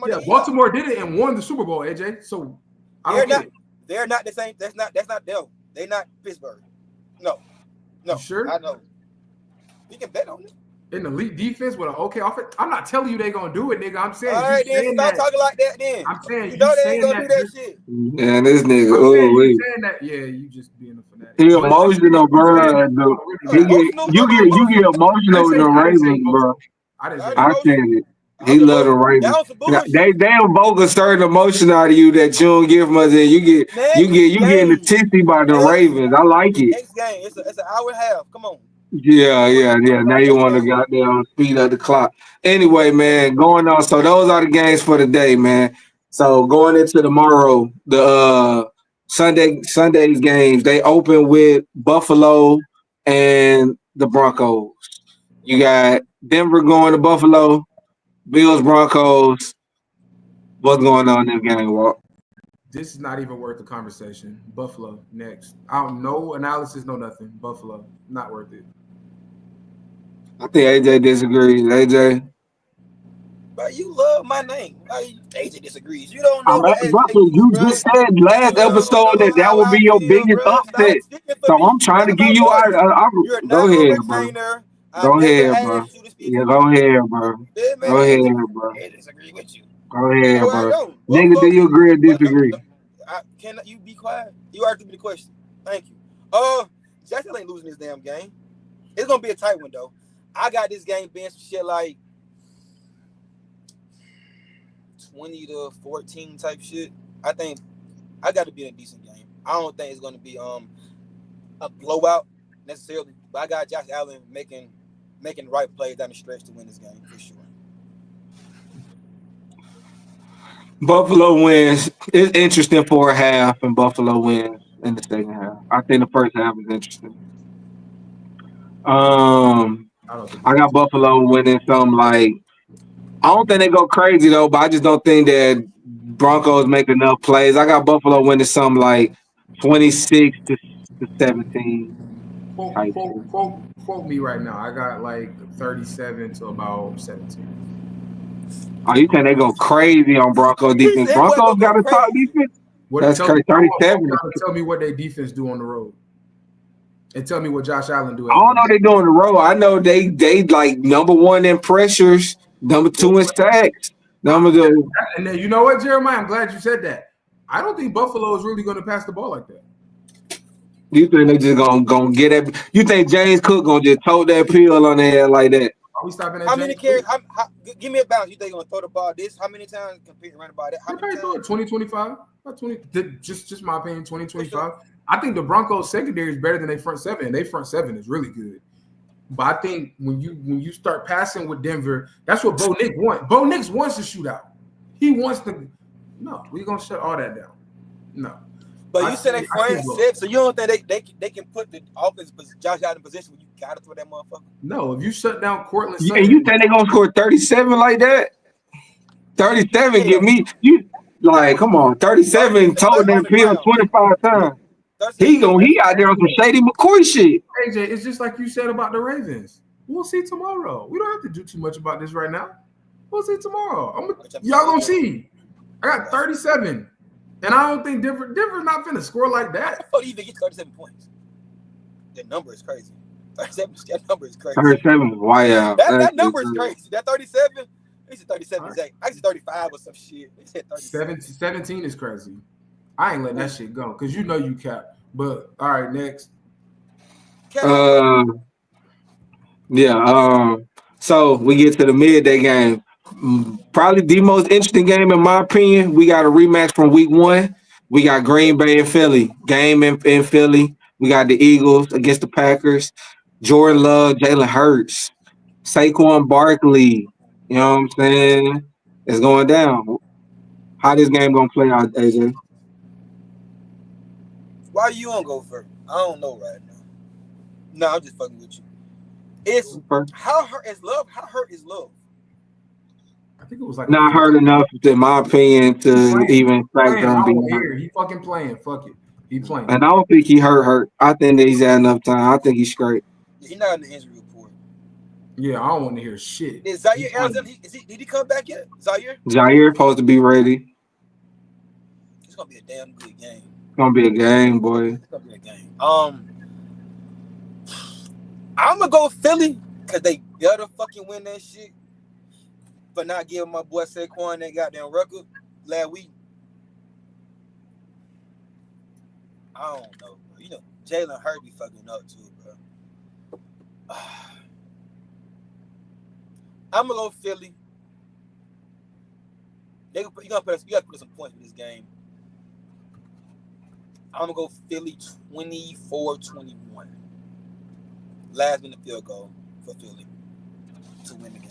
Yeah, Baltimore did it and won the Super Bowl, AJ. So they're not the same. That's not them. They're not Pittsburgh. No. You sure? I know. You can bet on it. An elite defense with an okay offense. I'm not telling you they gonna do it, nigga. I'm saying. All right, then stop talking like that. Then I'm saying you know they ain't gonna do that shit. Yeah, this nigga. You saying that? Yeah, you just being a fanatic. He emotional, bro. You get emotional with the Ravens, bro. I said it. He love the Ravens. They invoke a certain emotion out of you that you don't give much. You getting the titsy by the Ravens. I like it. Next game, it's an hour and a half. Come on. Yeah. Now you want to goddamn speed up the clock. Anyway, man, going on. So those are the games for the day, man. So going into tomorrow, the Sunday's games, they open with Buffalo and the Broncos. You got Denver going to Buffalo, Bills, Broncos. What's going on in that game, Walt? This is not even worth the conversation. Buffalo next. I don't know analysis, no nothing. Buffalo, not worth it. I think AJ disagrees. AJ, but you love my name. AJ disagrees. You don't know. You just said last episode that would be your biggest upset. So I'm trying to give you out. Go ahead, bro. Go ahead, bro. Yeah, go ahead, bro. Go ahead, bro. I disagree with you. Go ahead, bro. Nigga, do you agree or disagree? Can you be quiet? You asked me the question. Thank you. Jacksonville ain't losing this damn game. It's gonna be a tight one though. I got this game being some shit like 20-14 type shit. I think I got to be in a decent game. I don't think it's gonna be a blowout necessarily, but I got Josh Allen making the right plays down the stretch to win this game for sure. Buffalo wins. It's interesting for a half, and Buffalo wins in the second half. I think the first half is interesting. I got Buffalo winning something like. I don't think they go crazy though, but I just don't think that Broncos make enough plays. I got Buffalo winning something like 26-17. Quote me right now. I got like 37 to about 17. Oh, you think they go crazy on Broncos defense? Broncos got a top defense? That's crazy. 37. Tell me what their defense do on the road. And tell me what Josh Allen do. I don't know they do on the road. I know they like number one in pressures, number two in sacks, number two. And then, you know what, Jeremiah? I'm glad you said that. I don't think Buffalo is really going to pass the ball like that. You think they just gonna get it? You think James Cook gonna just tote that pill on their head like that? Are we stopping at how many carries? Give me a balance. You think they're gonna throw the ball this? How many times compete run about it? How many times? 20, 25. 20. Just my opinion, 20, 25. I think the Broncos secondary is better than their front seven. Their front seven is really good. But I think when you start passing with Denver, that's what Bo Nix wants. Bo Nix wants to shoot out. He wants to. No, we're gonna shut all that down. No. But you said they front seven, so you don't think they can put the offense Josh Allen in position where you gotta throw that motherfucker? No, if you shut down Cortland, yeah, you think they gonna score 37 like that? 37, give me you like come on, 37 told that field 25 times. He out there on some Shady McCoy shit. AJ, it's just like you said about the Ravens. We'll see tomorrow. We don't have to do too much about this right now. We'll see tomorrow. Y'all gonna see. I got 37. And I don't think Denver's not finna score like that. How do you even get 37 points? That number is crazy. 37, that number is crazy. 37 is wild. That number is crazy. That 37, they said 37 exact. I said 35 or some shit. They said 37. 17 is crazy. I ain't letting that shit go because you know you cap. But all right, next. So we get to the midday game. Probably the most interesting game in my opinion. We got a rematch from week 1. We got Green Bay and Philly. Game in Philly. We got the Eagles against the Packers. Jordan Love, Jalen Hurts, Saquon Barkley. You know what I'm saying? It's going down. How this game gonna play out, AJ? Why you don't go first? I don't know right now. No, I'm just fucking with you. It's how hurt is love? How hurt is love? I think it was like not hurt enough, in my opinion, to even factor on being hurt. He fucking playing. Fuck it. He playing. And I don't think he hurt. I think that he's had enough time. I think he's straight. He's not in the injury report. Yeah, I don't want to hear shit. Is Zaire Alexander? Did he come back yet? Zaire? Jair supposed to be ready. It's gonna be a damn good game. It's gonna be a game, boy. It's gonna be a game. I'm gonna go Philly because they better fucking win that shit. For not giving my boy Saquon that goddamn record last week. I don't know, bro. You know, Jalen Hurts be fucking up too, bro. I'm gonna go Philly. You gotta put some points in this game. I'm gonna go Philly 24-21. Last minute field goal for Philly to win the game.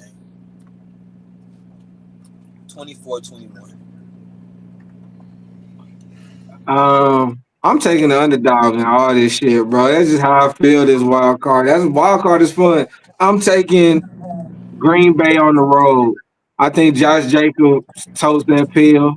24-21. I'm taking the underdog and all this shit, bro. That's just how I feel this wild card. That's wild card is fun. I'm taking Green Bay on the road. I think Josh Jacobs toast that pill.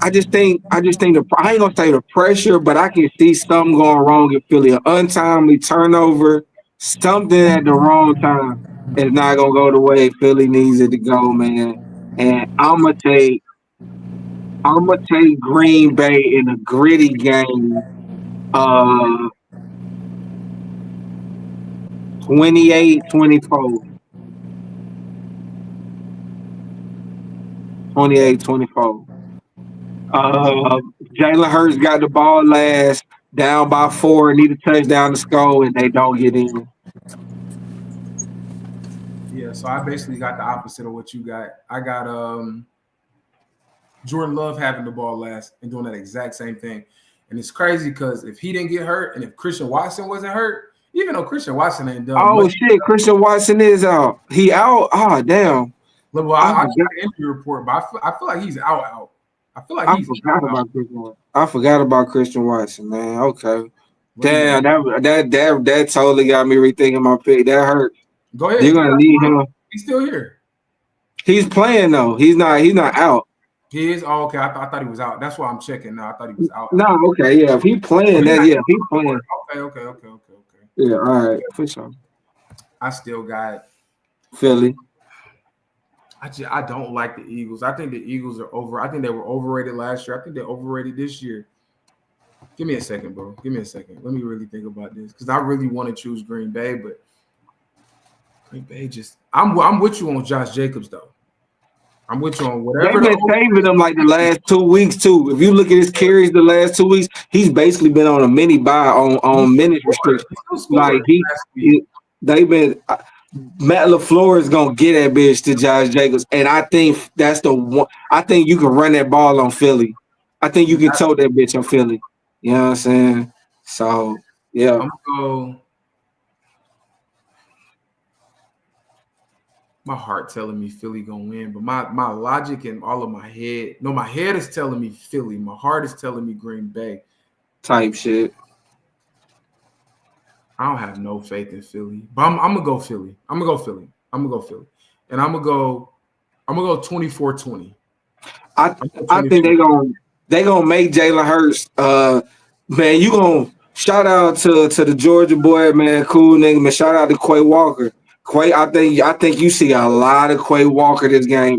I just think I ain't gonna say the pressure, but I can see something going wrong in Philly. An untimely turnover, something at the wrong time is not gonna go the way Philly needs it to go, man. And I'm gonna take Green Bay in a gritty game. 28-24. 28-24. Jalen Hurts got the ball last, down by 4, need a touchdown to score, and they don't get in. Yeah, so I basically got the opposite of what you got. I got Jordan Love having the ball last and doing that exact same thing. And it's crazy because if he didn't get hurt and if Christian Watson wasn't hurt, even though Christian Watson ain't done much, shit, Christian Watson is out. He out? Ah, damn. Well, I got the injury report, but I feel like he's out. I feel like he's I forgot about Christian Watson, man. Okay. Damn, that totally got me rethinking my pick. That hurt. Go ahead. You're gonna need him. He's still here. He's playing though. He's not out. He is. Oh, okay. I thought he was out. That's why I'm checking now. I thought he was out. No, okay, yeah. If he playing, he's playing. Okay. Yeah, all right, for sure. I still got Philly. I don't like the Eagles. I think the Eagles are over. I think they were overrated last year. I think they're overrated this year. Give me a second, bro. Give me a second. Let me really think about this because I really want to choose Green Bay, but Green Bay just I'm with you on Josh Jacobs though. I'm with you on whatever. They've been saving him like the last 2 weeks too. If you look at his carries the last 2 weeks, he's basically been on a mini buy on minute restriction. Like they've been. Matt LaFleur is gonna get that bitch to Josh Jacobs, and I think that's the one. I think you can run that ball on Philly. I think you can tote that bitch on Philly. You know what I'm saying? So yeah. I'm gonna go. My heart telling me Philly gonna win, but my logic and all of my head. No, my head is telling me Philly. My heart is telling me Green Bay. Type shit. I don't have no faith in Philly, but I'm gonna go Philly. And I'm gonna go 24-20. I think they gonna make Jalen Hurts. Man, you gonna shout out to the Georgia boy, man, cool nigga, man. Shout out to Quay Walker. Quay, I think you see a lot of Quay Walker this game.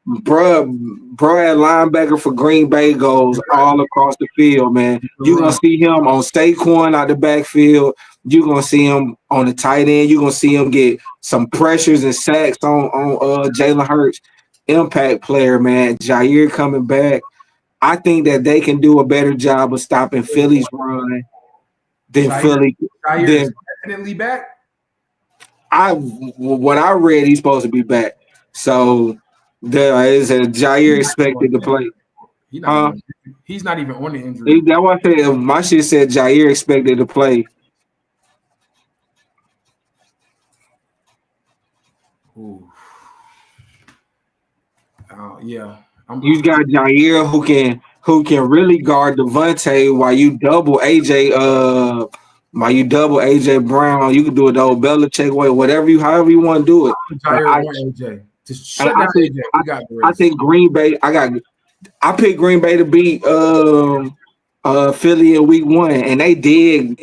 Bruh, at linebacker for Green Bay goes all across the field, man. You're going to see him on Saquon out the backfield. You're going to see him on the tight end. You're going to see him get some pressures and sacks on Jalen Hurts. Impact player, man. Jair coming back. I think that they can do a better job of stopping Philly's run than Philly. Jair is definitely back? What I read, he's supposed to be back. So there is a Jair expected to play. He's not even on the injury. That's what I said. My shit said Jair expected to play. Ooh. Yeah. You got Jair who can really guard Devontae while you double AJ. While you double AJ Brown, you can do it the old Belichick way, however you want to do it. I think Green Bay. I picked Green Bay to beat Philly in week 1, and they did.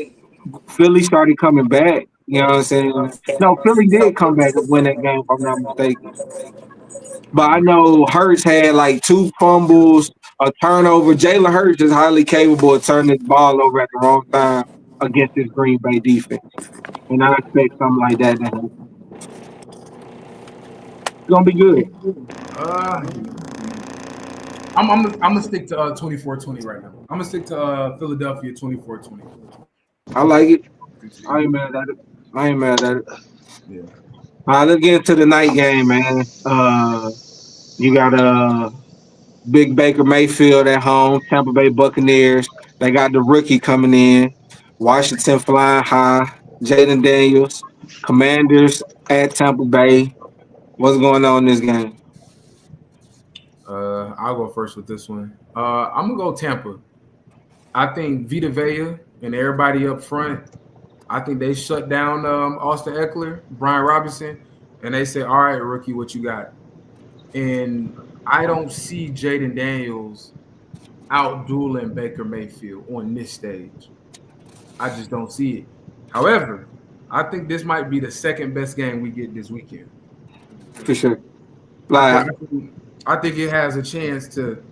Philly started coming back. You know what I'm saying? No, Philly did come back and win that game, if I'm not mistaken. But I know Hurts had like 2 fumbles, a turnover. Jalen Hurts is highly capable of turning his ball over at the wrong time against this Green Bay defense. And I expect something like that to happen. It's gonna be good. Uh, I'm gonna stick to 24-20 right now. I'm gonna stick to Philadelphia 24-20. I like it. I ain't mad at it. Yeah. All right, let's get into the night game, man. You got Big Baker Mayfield at home, Tampa Bay Buccaneers. They got the rookie coming in. Washington flying high. Jaden Daniels. Commanders at Tampa Bay. What's going on in this game? I'll go first with this one. I'm gonna go Tampa. I think Vita Vea and everybody up front. I think they shut down Austin Eckler, Brian Robinson, and they say, "All right, rookie, what you got?" And I don't see Jaden Daniels out dueling Baker Mayfield on this stage. I just don't see it. However, I think this might be the second best game we get this weekend. For sure. Like, I think it has a chance to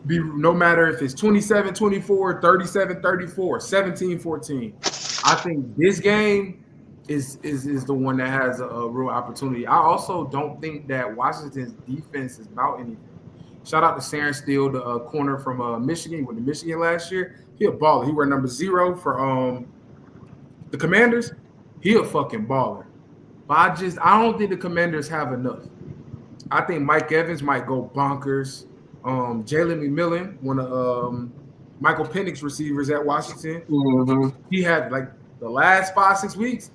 be, no matter if it's 27-24, 37-34, 17-14. I think this game is the one that has a real opportunity. I also don't think that Washington's defense is about anything. Shout out to Saren Steele, the corner from Michigan, with the Michigan last year. He a baller. He wear number 0 for the Commanders. He a fucking baller. But I don't think the Commanders have enough. I think Mike Evans might go bonkers. Jalen McMillan, one of Michael Penix's receivers at Washington, he had like the last 5-6 weeks,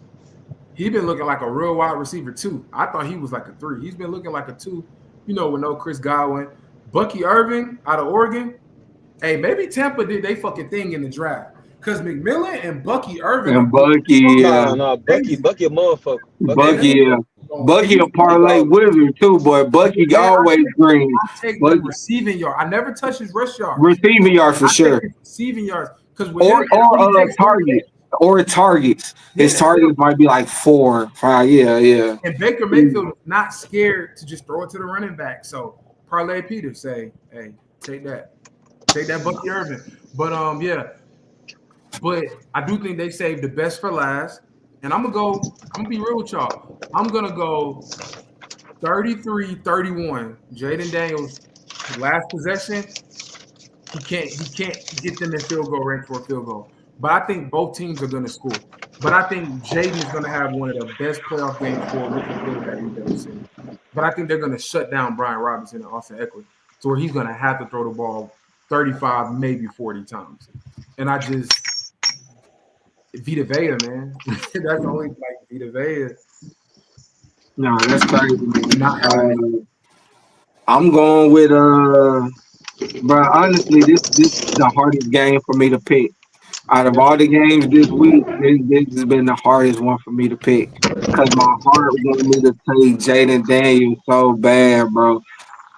he been looking like a real wide receiver too. I thought he was like a 3. He's been looking like a 2, with no Chris Godwin. Bucky Irving out of Oregon. Hey, maybe Tampa did they fucking thing in the draft. Because McMillan and Bucky Irving. And Bucky, no, Bucky a motherfucker. Bucky a parlay wizard too, boy. Bucky always green. I take the receiving yard. I never touch his rush yard. Receiving yard for sure. Receiving yards. Or targets. Or targets. His targets might be like 4, 5. Yeah. And Baker Mayfield is not scared to just throw it to the running back. So Parlay Peter say, hey, take that Bucky Irving. But yeah. But I do think they saved the best for last. And I'm gonna be real with y'all. I'm gonna go 33-31. Jaden Daniels, last possession, he can't get them in field goal range for a field goal. But I think both teams are gonna score. But I think Jaden is gonna have one of the best playoff games for a rookie quarterback we've ever seen. But I think they're gonna shut down Brian Robinson and Austin Eckler, to where he's gonna have to throw the ball 35, maybe 40 times. And I just Vita Vea, man. That's only like Vita Vea. No, that's crazy. I'm going with bro. Honestly, this is the hardest game for me to pick. Out of all the games this week, this has been the hardest one for me to pick. Because my heart wanted me to take Jaden Daniels so bad, bro.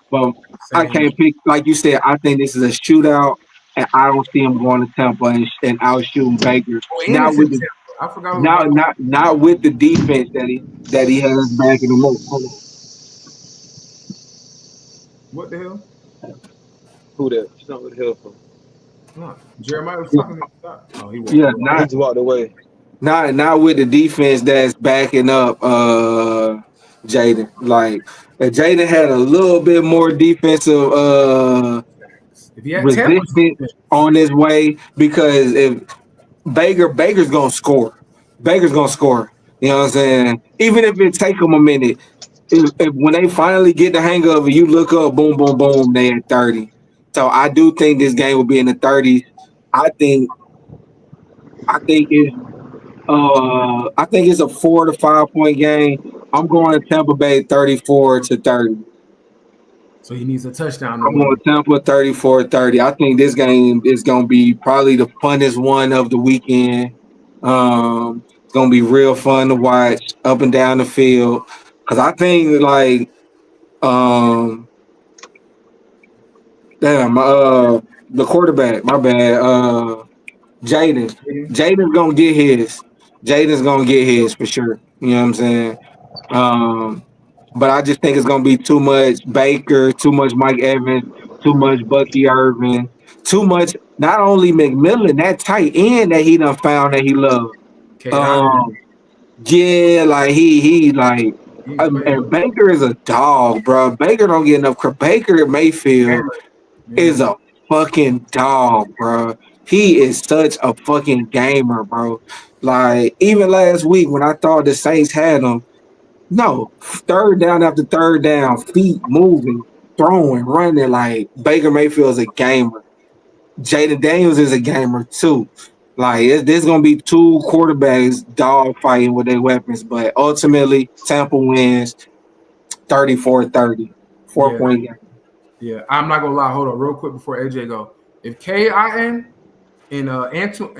But I can't pick, like you said, I think this is a shootout. And I don't see him going to Tampa and out-shooting Baker. Not with the defense that he has back in the low. What the hell? Who that? She's not with the hell for. No, Jeremiah was talking about. Oh, he just walked away. Not with the defense that's backing up Jaden. Like if Jaden had a little bit more defensive resistance on his way, because if Baker's gonna score. Baker's gonna score. You know what I'm saying? Even if it take him a minute, if when they finally get the hang of it, you look up, boom, boom, boom, they at 30. So I do think this game will be in the 30s. I think it's a 4 to 5 point game. I'm going to Tampa Bay 34-30. So he needs a touchdown. I'm going to Tampa 34-30. I think this game is going to be probably the funnest one of the weekend. It's going to be real fun to watch up and down the field. Because I think, like, the quarterback, my bad, Jaden's gonna get his. Jaden's gonna get his for sure. You know what I'm saying? But I just think it's gonna be too much Baker, too much Mike Evans, too much Bucky Irvin, too much. Not only McMillan, that tight end that he done found that he loved. Yeah, like he like. And Baker is a dog, bro. Baker don't get enough credit. Baker Mayfield is a fucking dog, bro. He is such a fucking gamer, bro. Like, even last week when I thought the Saints had him, no, third down after third down, feet moving, throwing, running. Like, Baker Mayfield is a gamer. Jaden Daniels is a gamer, too. Like, there's going to be two quarterbacks dog fighting with their weapons, but ultimately, Tampa wins 34-30. 4-point game. Yeah, I'm not going to lie. Hold on real quick before AJ go. If KIN and Antoine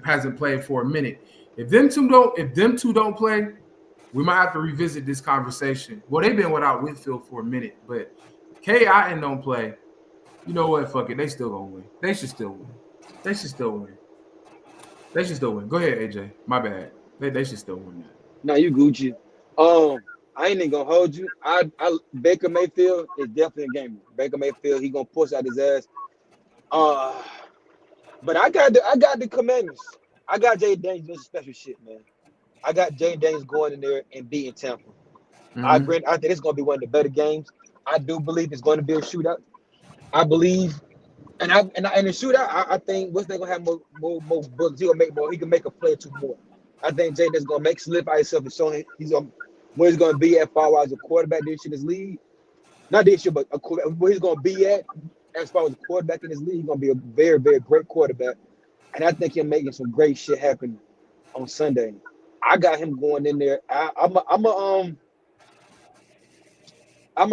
hasn't played for a minute, if them two don't play, we might have to revisit this conversation. Well, they've been without Winfield for a minute, but KIN don't play. You know what? Fuck it. They still going to win. They should still win. They should still win. Go ahead, AJ. My bad. They should still win that. No, you Gucci. I ain't even gonna hold you. Baker Mayfield is definitely a gamer. Baker Mayfield, he gonna push out his ass. But I got the Commanders. I got Jay Daniels doing special shit, man. I got Jay Daniels going in there and beating Tampa. Mm-hmm. I think it's gonna be one of the better games. I do believe it's going to be a shootout. I believe. And in the shootout, I think Winston gonna have more books. He can make a play or two more. I think Jaden's gonna make slip out himself and show him where he's gonna be at far as a quarterback this year in his league. Not this year, but where he's gonna be at as far as a quarterback in his league. He's gonna be a very, very great quarterback. And I think he's making some great shit happen on Sunday. I got him going in there. I'm gonna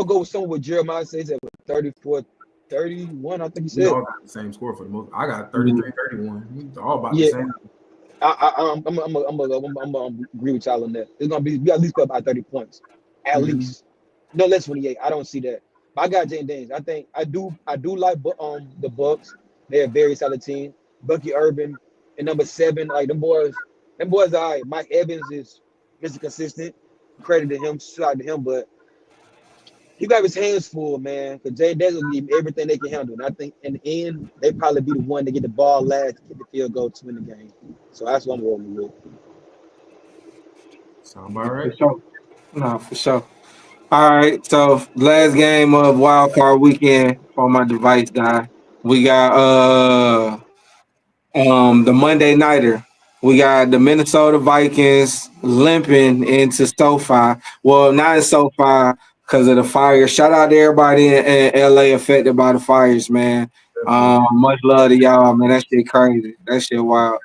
go with someone with Jeremiah says at 34-31, I think he said. We all got the same score for the most. I got 33-31. All about the same. I'm gonna agree with y'all on that. It's gonna be at least about 30 points, at least. No less 28. I don't see that. But I got Jaden Daniels. I think I do like the Bucks. They're a very solid team. Bucky Irvin and number 7, like them boys all right. Mike Evans is Mr. Consistent. Credit to him, shout out to him, but he got his hands full, man. Because Jay Daniels will give everything they can handle. And I think in the end, they probably be the one to get the ball last, to get the field goal to win the game. So that's what I'm rolling with. Sound about right? For sure. No, for sure. All right. So last game of Wild Card Weekend for my device guy. We got the Monday Nighter. We got the Minnesota Vikings limping into SoFi. Well, not in SoFi, because of the fire. Shout out to everybody in LA affected by the fires, man. Much love to y'all, man. That shit crazy. That shit wild.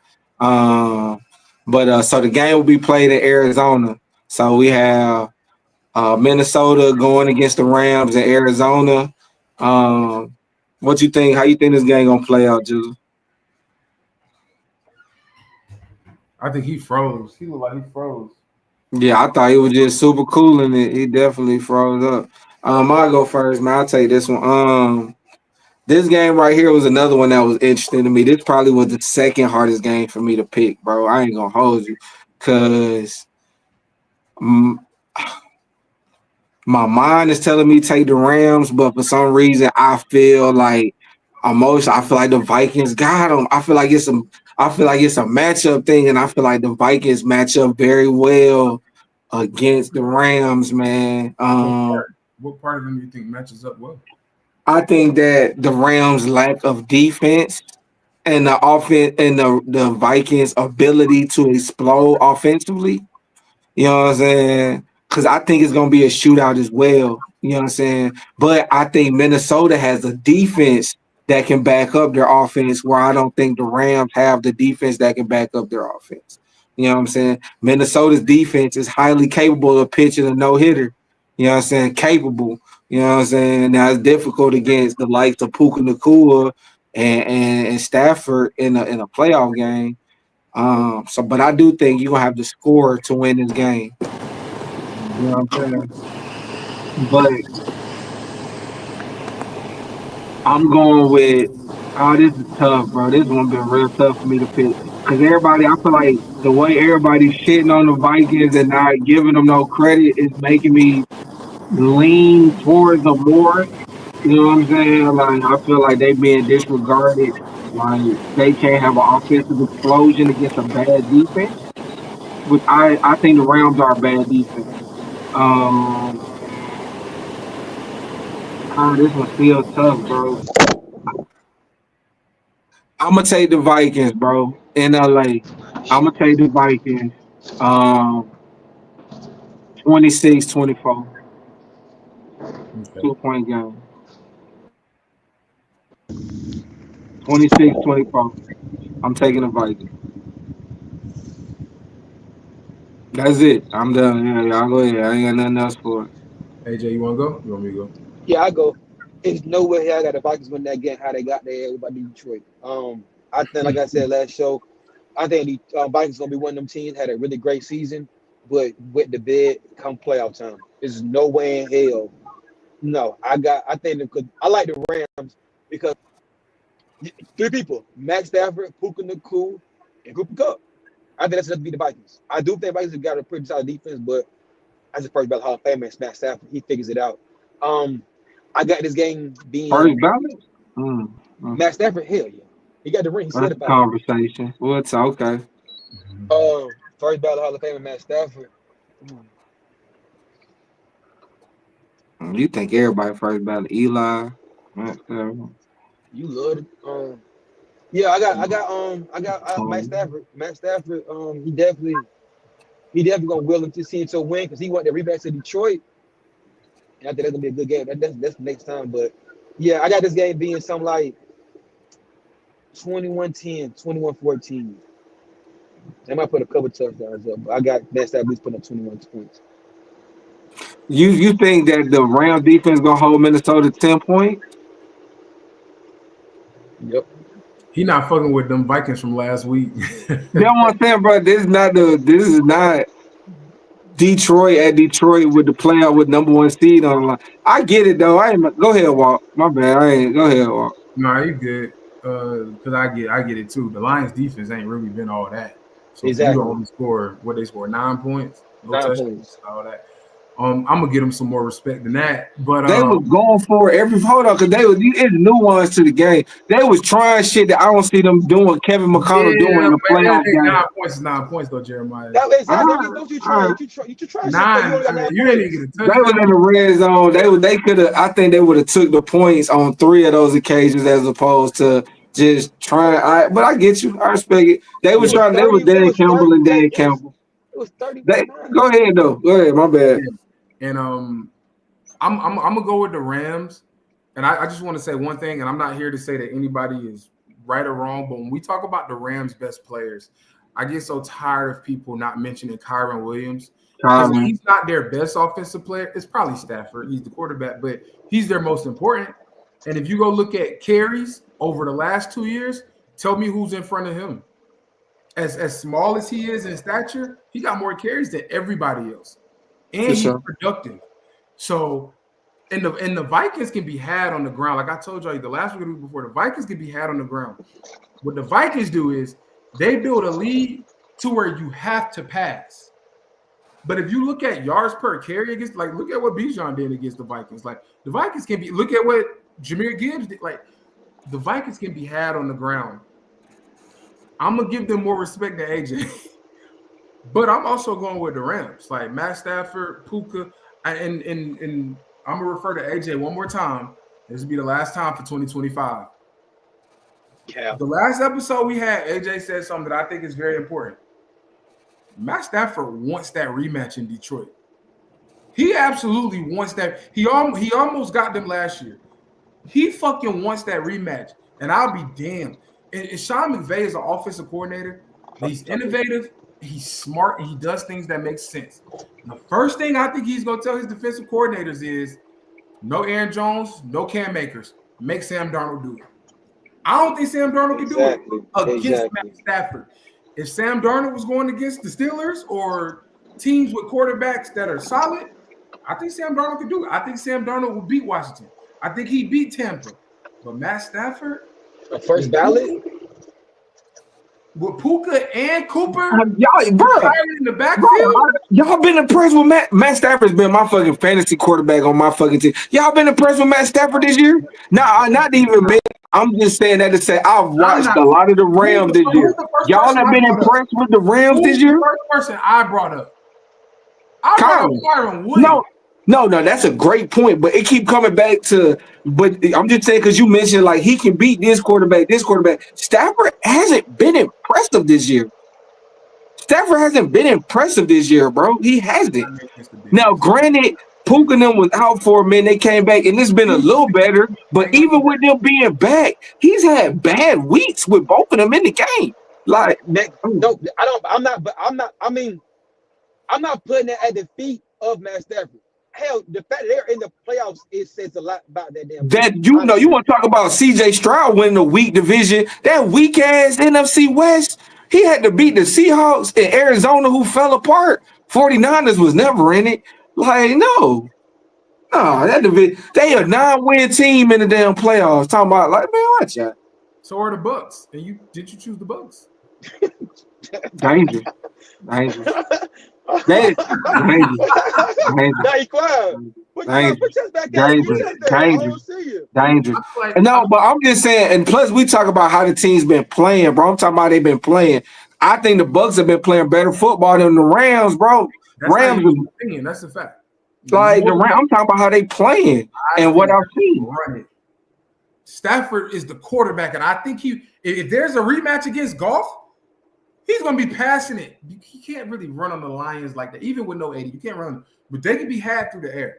But so the game will be played in Arizona. So we have Minnesota going against the Rams in Arizona. What you think? How you think this game gonna play out, Jules? I think he froze. He looked like he froze. Yeah, I thought he was just super cool in it. He definitely froze up. I'll go first, man. I'll take this one. This game right here was another one that was interesting to me. This probably was the second hardest game for me to pick, bro. I ain't gonna hold you, cause my mind is telling me take the Rams, but for some reason I feel like the Vikings got them. I feel like it's a matchup thing, and I feel like the Vikings match up very well against the Rams, man. What part of them do you think matches up well? I think that the Rams' lack of defense and the offense and the Vikings' ability to explode offensively. You know what I'm saying? Because I think it's gonna be a shootout as well. You know what I'm saying? But I think Minnesota has a defense that can back up their offense, where I don't think the Rams have the defense that can back up their offense. You know what I'm saying? Minnesota's defense is highly capable of pitching a no-hitter. You know what I'm saying? Capable. You know what I'm saying? Now it's difficult against the likes of Puka Nacua and Stafford in a playoff game. But I do think you're gonna have to score to win this game. You know what I'm saying? But I'm going with Oh, this is tough, bro. This one been real tough for me to pick. Cause everybody, I feel like the way everybody's shitting on the Vikings and not giving them no credit is making me lean towards the more. You know what I'm saying? Like I feel like they being disregarded. Like they can't have an offensive explosion against a bad defense. Which I think the Rams are a bad defense. Um, this one's still tough, bro. I'm gonna take the Vikings, bro. In LA, I'm gonna take the Vikings. Um, 26-24, Okay. 2 point game. 26-24. I'm taking the Vikings. That's it. I'm done. Yeah, y'all go ahead. I ain't got nothing else for it. AJ, you want to go? You want me to go? Yeah, I go. There's no way I got the Vikings win that game. How they got there by Detroit. I think, like I said last show, I think the Vikings gonna be one of them teams had a really great season, but with the bid come playoff time, there's no way in hell. No, I think because I like the Rams because three people: Max Stafford, Puka Nacua, and Cooper Kupp. I think that's enough to beat the Vikings. I do think Vikings have got a pretty solid defense, but as a first ballot Hall of Famer, Max Stafford, he figures it out. I got this game First being ballot? Mm, mm. Matt Stafford. Hell yeah, he got the ring. He said That's a about it. conversation. Well, it's okay. First ballot Hall of Famer, Matt Stafford. You think everybody first ballot? Eli, Matt Stafford, You love it. Yeah, I got Matt Tony. Stafford. Matt Stafford. He definitely gonna will him to see him to win because he want the rematch to Detroit. And I think that's gonna be a good game. That's the next time. But yeah, I got this game being something like 21-10, 21-14. They might put a couple touchdowns up, but I got Matt Stafford at least putting up 21 points. You think that the Rams defense gonna hold Minnesota 10 points? Yep. He not fucking with them Vikings from last week. That's what I'm saying, bro. This is not Detroit at Detroit with the playoff with number one seed on the line. I get it though. I ain't go ahead, Walt. My bad. I ain't go ahead, Walt. Nah, you good. Because I get it too. The Lions defense ain't really been all that. So for you Exactly. to only score what they scored 9 points, no 9 touchdowns, points. all that. I'm gonna give them some more respect than that. But They was going for every hold on because it's nuance to the game. They was trying shit that I don't see them doing. Kevin McConnell doing yeah, in a but playoff hey, game. 9 points is 9 points though, Jeremiah. That exactly. Ah, Don't you try? ah. You try shit, but you 9, only got 9 you didn't even points. get a They was in touchdown. the red zone. They could have. I think they would have took the points on 3 of those occasions as opposed to just trying. But I get you. I respect it. They It was was trying. They 30. was It Dan was Campbell 30. and Dan It was Campbell. 30-9. They go ahead though. Go ahead. My bad. And I'm gonna go with the Rams. And I just want to say one thing, and I'm not here to say that anybody is right or wrong, but when we talk about the Rams' best players, I get so tired of people not mentioning Kyron Williams because if he's not their best offensive player, it's probably Stafford. He's the quarterback, but he's their most important. And if you go look at carries over the last 2 years, tell me who's in front of him. As small as he is in stature, he got more carries than everybody else, and For he's sure. productive. So, and the Vikings can be had on the ground. Like I told y'all the last week before, the Vikings can be had on the ground. What the Vikings do is they build a lead to where you have to pass. But if you look at yards per carry against, like, look at what Bijan did against the Vikings. Like, the Vikings can be, look at what Jahmyr Gibbs did. Like, the Vikings can be had on the ground. I'm going to give them more respect than AJ. But I'm also going with the Rams. Like, Matt Stafford, Puka, and I'm going to refer to AJ one more time. This will be the last time for 2025. Cap. The last episode we had, AJ said something that I think is very important. Matt Stafford wants that rematch in Detroit. He absolutely wants that. He almost got them last year. He fucking wants that rematch. And I'll be damned. And Sean McVay is an offensive coordinator. He's innovative. He's smart. And he does things that make sense. The first thing I think he's going to tell his defensive coordinators is no Aaron Jones, no Cam Akers. Make Sam Darnold do it. I don't think Sam Darnold can do it against Matt Stafford. If Sam Darnold was going against the Steelers or teams with quarterbacks that are solid, I think Sam Darnold could do it. I think Sam Darnold will beat Washington. I think he beat Tampa. But Matt Stafford, A first ballot? With Puka and Cooper Y'all, bro, in the backfield. y'all been impressed with Matt Stafford's been my fucking fantasy quarterback on my fucking team. Y'all been impressed with Matt Stafford this year? Nah, not even me. I'm just saying that to say I've watched a lot of the Rams this year. Y'all have been impressed with the Rams this year? The first person I brought up. Kyron Williams. No, that's a great point, but it keep coming back to. But I'm just saying because you mentioned like he can beat this quarterback. Stafford hasn't been impressive this year. Bro. He hasn't. Now, granted, Puka and them was out for a minute. They came back, and it's been a little better. But even with them being back, he's had bad weeks with both of them in the game. Like, no, I don't. I'm not. But I'm not. I mean, I'm not putting that at the feet of Matt Stafford. Hell, the fact that they're in the playoffs, it says a lot about that damn. That you know, you want to talk about C.J. Stroud winning the weak division, that weak ass NFC West. He had to beat the Seahawks in Arizona, who fell apart. 49ers was never in it. Like, no, that division. They a 9-win team in the damn playoffs. Talking about like, man, watch out. So are the Bucks, and did you choose the Bucks? Dangerous. Now you quiet. Put your back Dangerous. No, but I'm just saying, and plus we talk about how the team's been playing, bro. I'm talking about they've been playing. I think the Bucks have been playing better football than the Rams, bro. That's a fact. Like the Rams, I'm talking about how they playing and what I've seen. Stafford is the quarterback, and I think if there's a rematch against Goff, he's going to be passing it. He can't really run on the Lions like that. Even with no 80, you can't run. But they can be had through the air.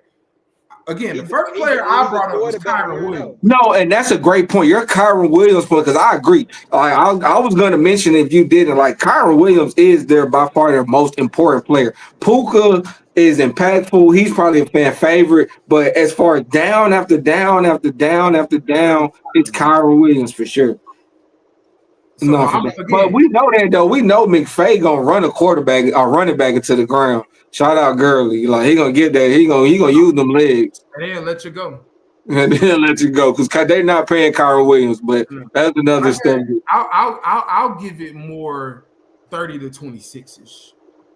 Again, the first player I brought up was Kyron Williams. No, and that's a great point. You're Kyron Williams point because I agree. Like, I was going to mention if you didn't, like Kyron Williams is by far their most important player. Puka is impactful. He's probably a fan favorite. But as far as down after down after down after down, it's Kyron Williams for sure. So but we know that though. We know McVay gonna run a quarterback or running back into the ground. Shout out Gurley. Like he gonna get that. He gonna use them legs. And then let you go. Because they're not paying Kyron Williams, but that's another step. I'll give it more 30 to 26 ish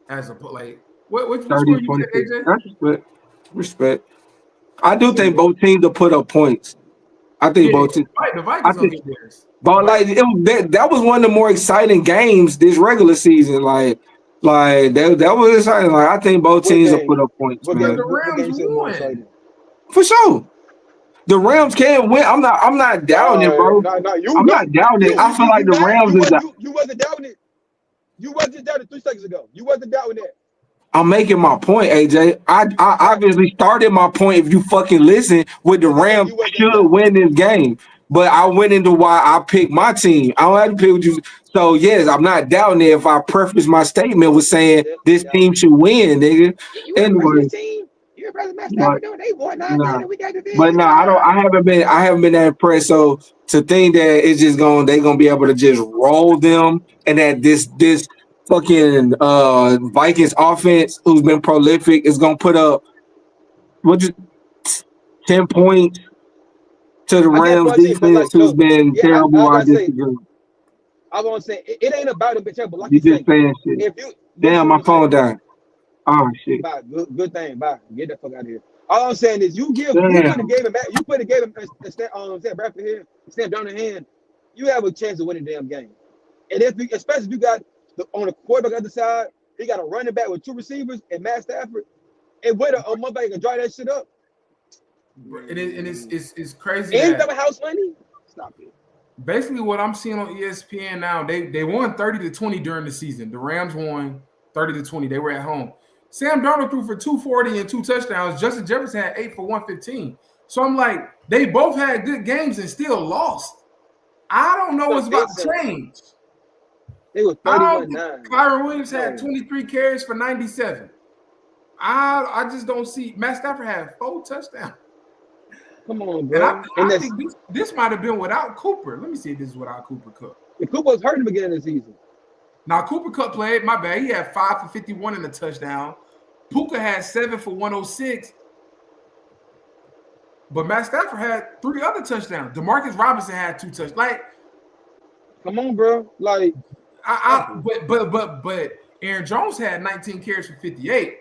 as a like. What 30 you say, AJ? Respect. I do think both teams will put up points. I think both teams. The Vikings gonna get theirs. But like that was one of the more exciting games this regular season. Like that was exciting. Like I think both teams will put up points. Man. The Rams won. For sure. The Rams can win. I'm not doubting it, bro. I'm not doubting it. I feel like the Rams you wasn't doubting it. You wasn't doubting it 3 seconds ago. You wasn't doubting it. I'm making my point, AJ. I obviously started my point. If you fucking listen, with the Rams should win this game. But I went into why I picked my team. I don't have to pick what you. So yes, I'm not doubting it. If I preface my statement with saying this team should win, nigga. Anyway, but no, I haven't been that impressed. So to think that it's just they're gonna be able to just roll them, and that this fucking Vikings offense, who's been prolific, is gonna put up 10 points. To the Rams defense, who's been terrible. I disagree. I want to say it ain't about it, but like you just saying shit. Damn, my phone died. Oh shit. Bye. Good thing. Bye. Get the fuck out of here. All I'm saying is you put a game Bradford here, stand down the hand, you have a chance of winning the damn game. And especially if you got on the quarterback on the other side, he got a running back with 2 receivers and Matt Stafford, and with a motherfucker can dry that shit up. It's crazy. And double house money. Stop it. Basically, what I'm seeing on ESPN now, they won 30-20 during the season. The Rams won 30-20. They were at home. Sam Darnold threw for 240 and 2 touchdowns. Justin Jefferson had 8 for 115. So I'm like, they both had good games and still lost. I don't know what's about to change. They were 31-9. Kyron Williams had 23 carries for 97. I just don't see. Matt Stafford had 4 touchdowns. Come on, bro. And I think this might have been without Cooper. Let me see if this is without Cooper Kupp. Cooper was hurt in the beginning of the season. Now, Cooper Kupp played. My bad. He had 5 for 51 in the touchdown. Puka had 7 for 106. But Matt Stafford had 3 other touchdowns. Demarcus Robinson had 2 touchdowns. Like, Come on, bro. Like, but Aaron Jones had 19 carries for 58.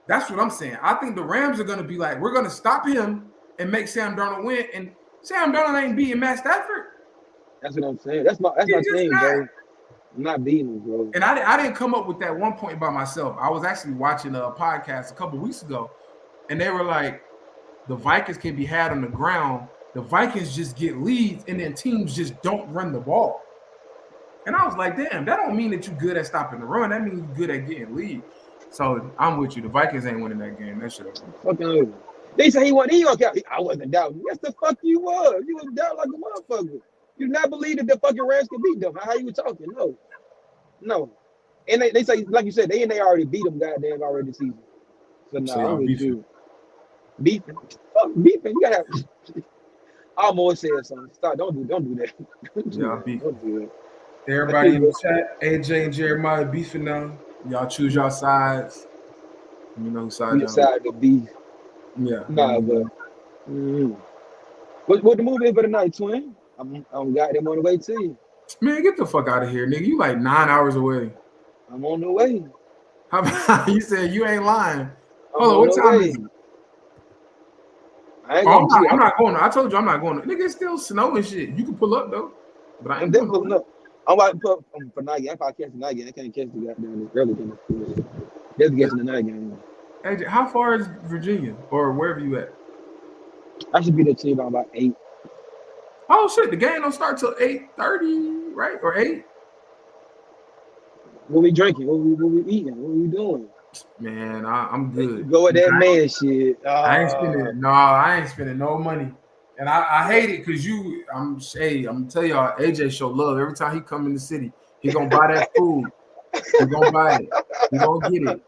That's what I'm saying. I think the Rams are gonna be like, we're gonna stop him and make Sam Darnold win. And Sam Darnold ain't beating Matt Stafford. that's what I'm saying. That's my thing, bro. I'm not beating him, bro. And I didn't come up with that one point by myself. I was actually watching a podcast a couple weeks ago, and they were like, the Vikings can be had on the ground. The Vikings just get leads, and then teams just don't run the ball. And I was like, damn, that don't mean that you're good at stopping the run. That means you're good at getting lead. So I'm with you. The Vikings ain't winning that game. That shit. Fucking over. They say he wasn't. I wasn't doubting. Yes, the fuck you was. You was down like a motherfucker. You not believe that the fucking Rams can beat them. How you talking? No. And they say, like you said, they already beat them goddamn already this season. So no, I'm with you. Beefing. Fuck beefing. You gotta have. I almost said something. Stop. Don't do that. Don't do it. Everybody in the chat, AJ and Jeremiah beefing now. Y'all choose y'all sides. You know whose side. Decide to beef. Yeah. Nah, but. What the move is for the night, twin? I'm got them on the way to you. Man, get the fuck out of here, nigga. You like 9 hours away. I'm on the way. How about you said you ain't lying? Hold on, what time is it? I'm not going. I told you I'm not going. Nigga, it's still snow and shit. You can pull up though, but I ain't pulling up. I'm about to put for night game. If I catch the night game, I can't catch the goddamn early game. Just catching the night game. AJ, how far is Virginia or wherever you at? I should be there till about 8. Oh shit, the game don't start till 8:30, right? Or 8? What we drinking? What we eating? What we doing? Man, I'm good. Go with that man shit. I ain't spending no money. And I hate it because I'm gonna tell y'all, AJ show love every time he come in the city. He gonna buy that food. He gonna buy it. He gonna get it.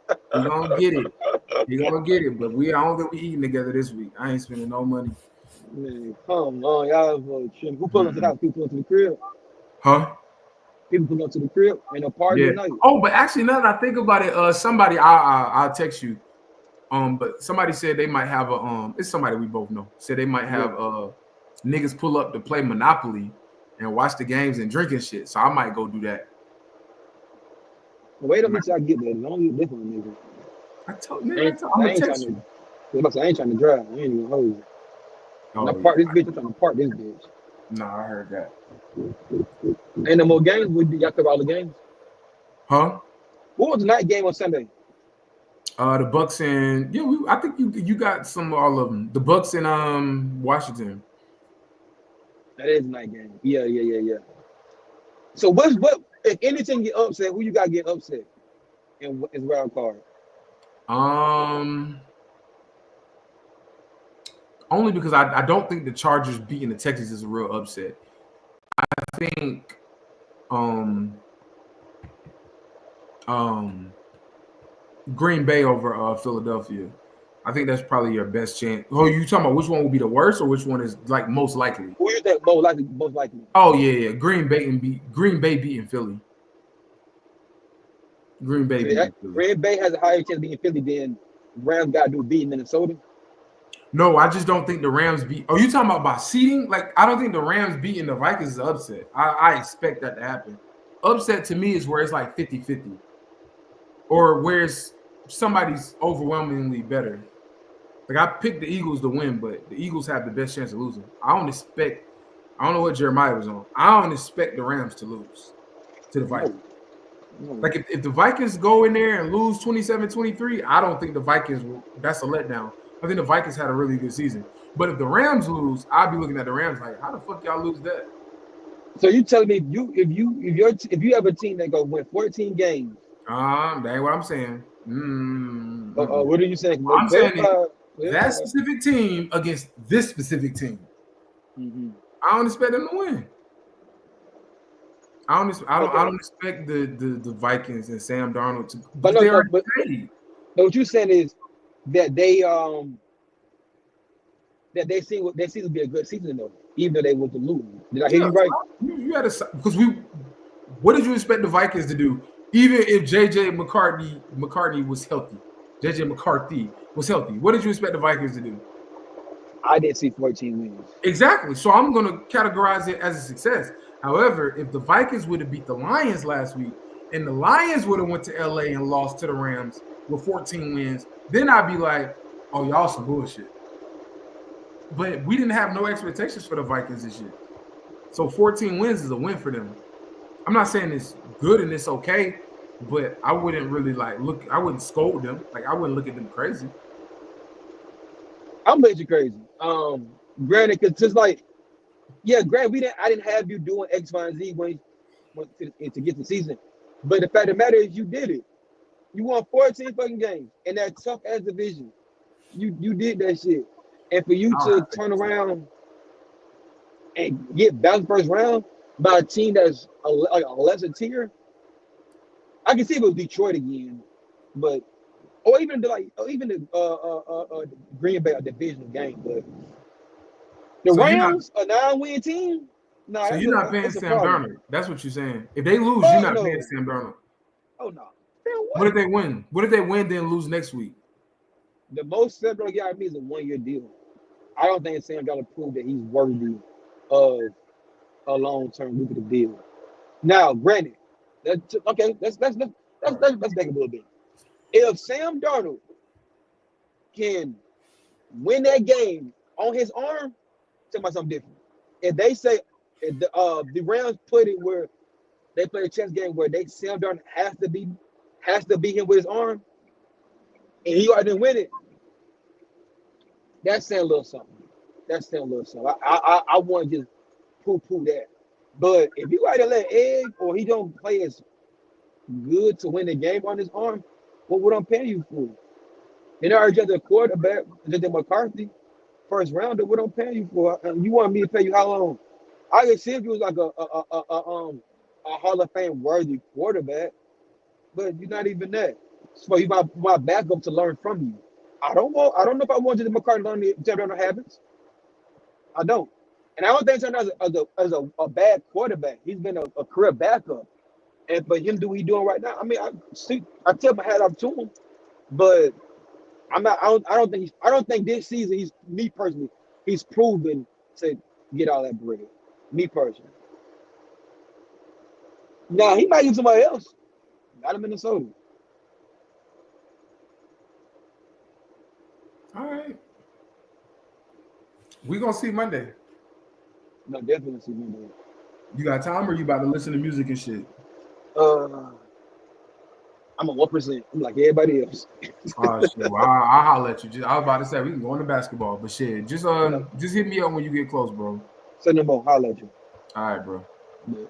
He gonna get it. But I don't think we eating together this week. I ain't spending no money. Man, come on, y'all. Who pulling up to the house? People pulling to the crib? Huh? People pulling up to the crib. Ain't no party tonight. Oh, but actually, now that I think about it, somebody I'll text you. But somebody said they might have it's somebody we both know. Said they might have niggas pull up to play Monopoly and watch the games and drink and shit. So I might go do that. Wait until I get there. Don't get this one, nigga. I'm gonna text you. I ain't trying to drive. I ain't even hold you. I'm trying to park this bitch. Nah, I heard that. Ain't no more games. Y'all cover all the games. Huh? What was the night game on Sunday? The Bucks and I think you got some of all of them. The Bucks and Washington. That is a night game. Yeah. So what if anything get upset? Who you got get upset in wild card? Only because I don't think the Chargers beating the Texans is a real upset. I think Green Bay over Philadelphia. I think that's probably your best chance. Oh, you talking about which one will be the worst or which one is like most likely? Who you think most likely? Oh yeah. Green Bay beating Philly. Green Bay has a higher chance of beating Philly than Rams got to do beating Minnesota. No, I just don't think the Rams beat. Oh, you talking about by seeding? Like, I don't think the Rams beating the Vikings is an upset. I expect that to happen. Upset to me is where it's like 50-50. Or where it's somebody's overwhelmingly better. Like, I picked the Eagles to win, but the Eagles have the best chance of losing. I don't know what Jeremiah was on. I don't expect the Rams to lose to the Vikings. Like, if the Vikings go in there and lose 27-23, I don't think the Vikings that's a letdown. I think the Vikings had a really good season. But if the Rams lose, I'll be looking at the Rams like, how the fuck y'all lose that? So you telling me if you have a team that go win 14 games? That ain't what I'm saying. What are you saying? I'm saying that specific team against this specific team. Mm-hmm. I don't expect them to win. I don't expect the Vikings and Sam Darnold to. But what you're saying is that they seem to be a good season though, even though they were to lose. Did I hear you right? You had to, because what did you expect the Vikings to do? Even if JJ McCarthy was healthy, what did you expect the Vikings to do? I didn't see 14 wins. Exactly. So I'm going to categorize it as a success. However, if the Vikings would have beat the Lions last week and the Lions would have went to LA and lost to the Rams with 14 wins, then I'd be like, oh, y'all some bullshit. But we didn't have no expectations for the Vikings this year. So 14 wins is a win for them. I'm not saying it's good and it's okay, but I wouldn't really I wouldn't scold them. Like, I wouldn't look at them crazy. I'm making you crazy. Granted, because just like, yeah, granted, I didn't have you doing X, Y, and Z when to get the season. But the fact of the matter is you did it. You won 14 fucking games in that tough ass division. You did that shit. And for you to turn around and get bounced first round by a team that's a lesser tier, I can see if it was Detroit again, but or even the Green Bay divisional game, but the Rams, a 9-win team. No, so you're not paying Sam Darnold. That's what you're saying. If they lose, you're not paying Sam Darnold. Oh no. What if they win? What if they win then lose next week? The most Sam Darnold got me is a 1-year deal. I don't think Sam got to prove that he's worthy of a long-term lucrative deal. Now, granted, let's back a little bit. If Sam Darnold can win that game on his arm, tell me something different. If they say if the Rams put it where they play a chess game where Sam Darnold has to beat him with his arm, and he already didn't win it, that's saying a little something. That's saying a little something. I want to just poo-poo that. But if you got to let Egg or he don't play as good to win the game on his arm, what I'm paying you for? And I heard just a quarterback, just McCarthy, first rounder. What I'm paying you for? You want me to pay you how long? I could see if you was like a Hall of Fame worthy quarterback, but you're not even that. So you my backup to learn from you. I don't know if I want Justin McCarthy to learn the Darnold habits. I don't. And I don't think Darnold as a bad quarterback. He's been a career backup. And but him do what he's doing right now. I mean, I tip my hat off to him, but I don't think this season he's proven to get all that bread. Me personally. Now he might use somebody else. Not in Minnesota. All right. We gonna see Monday. No, definitely see Monday. You got time, or you about to listen to music and shit? I'm a 1%. I'm like everybody else. Oh shit! Well, I'll holler at you. I was about to say we can go into basketball, but shit, just hit me up when you get close, bro. Say no more. Holler at you. All right, bro. Yeah.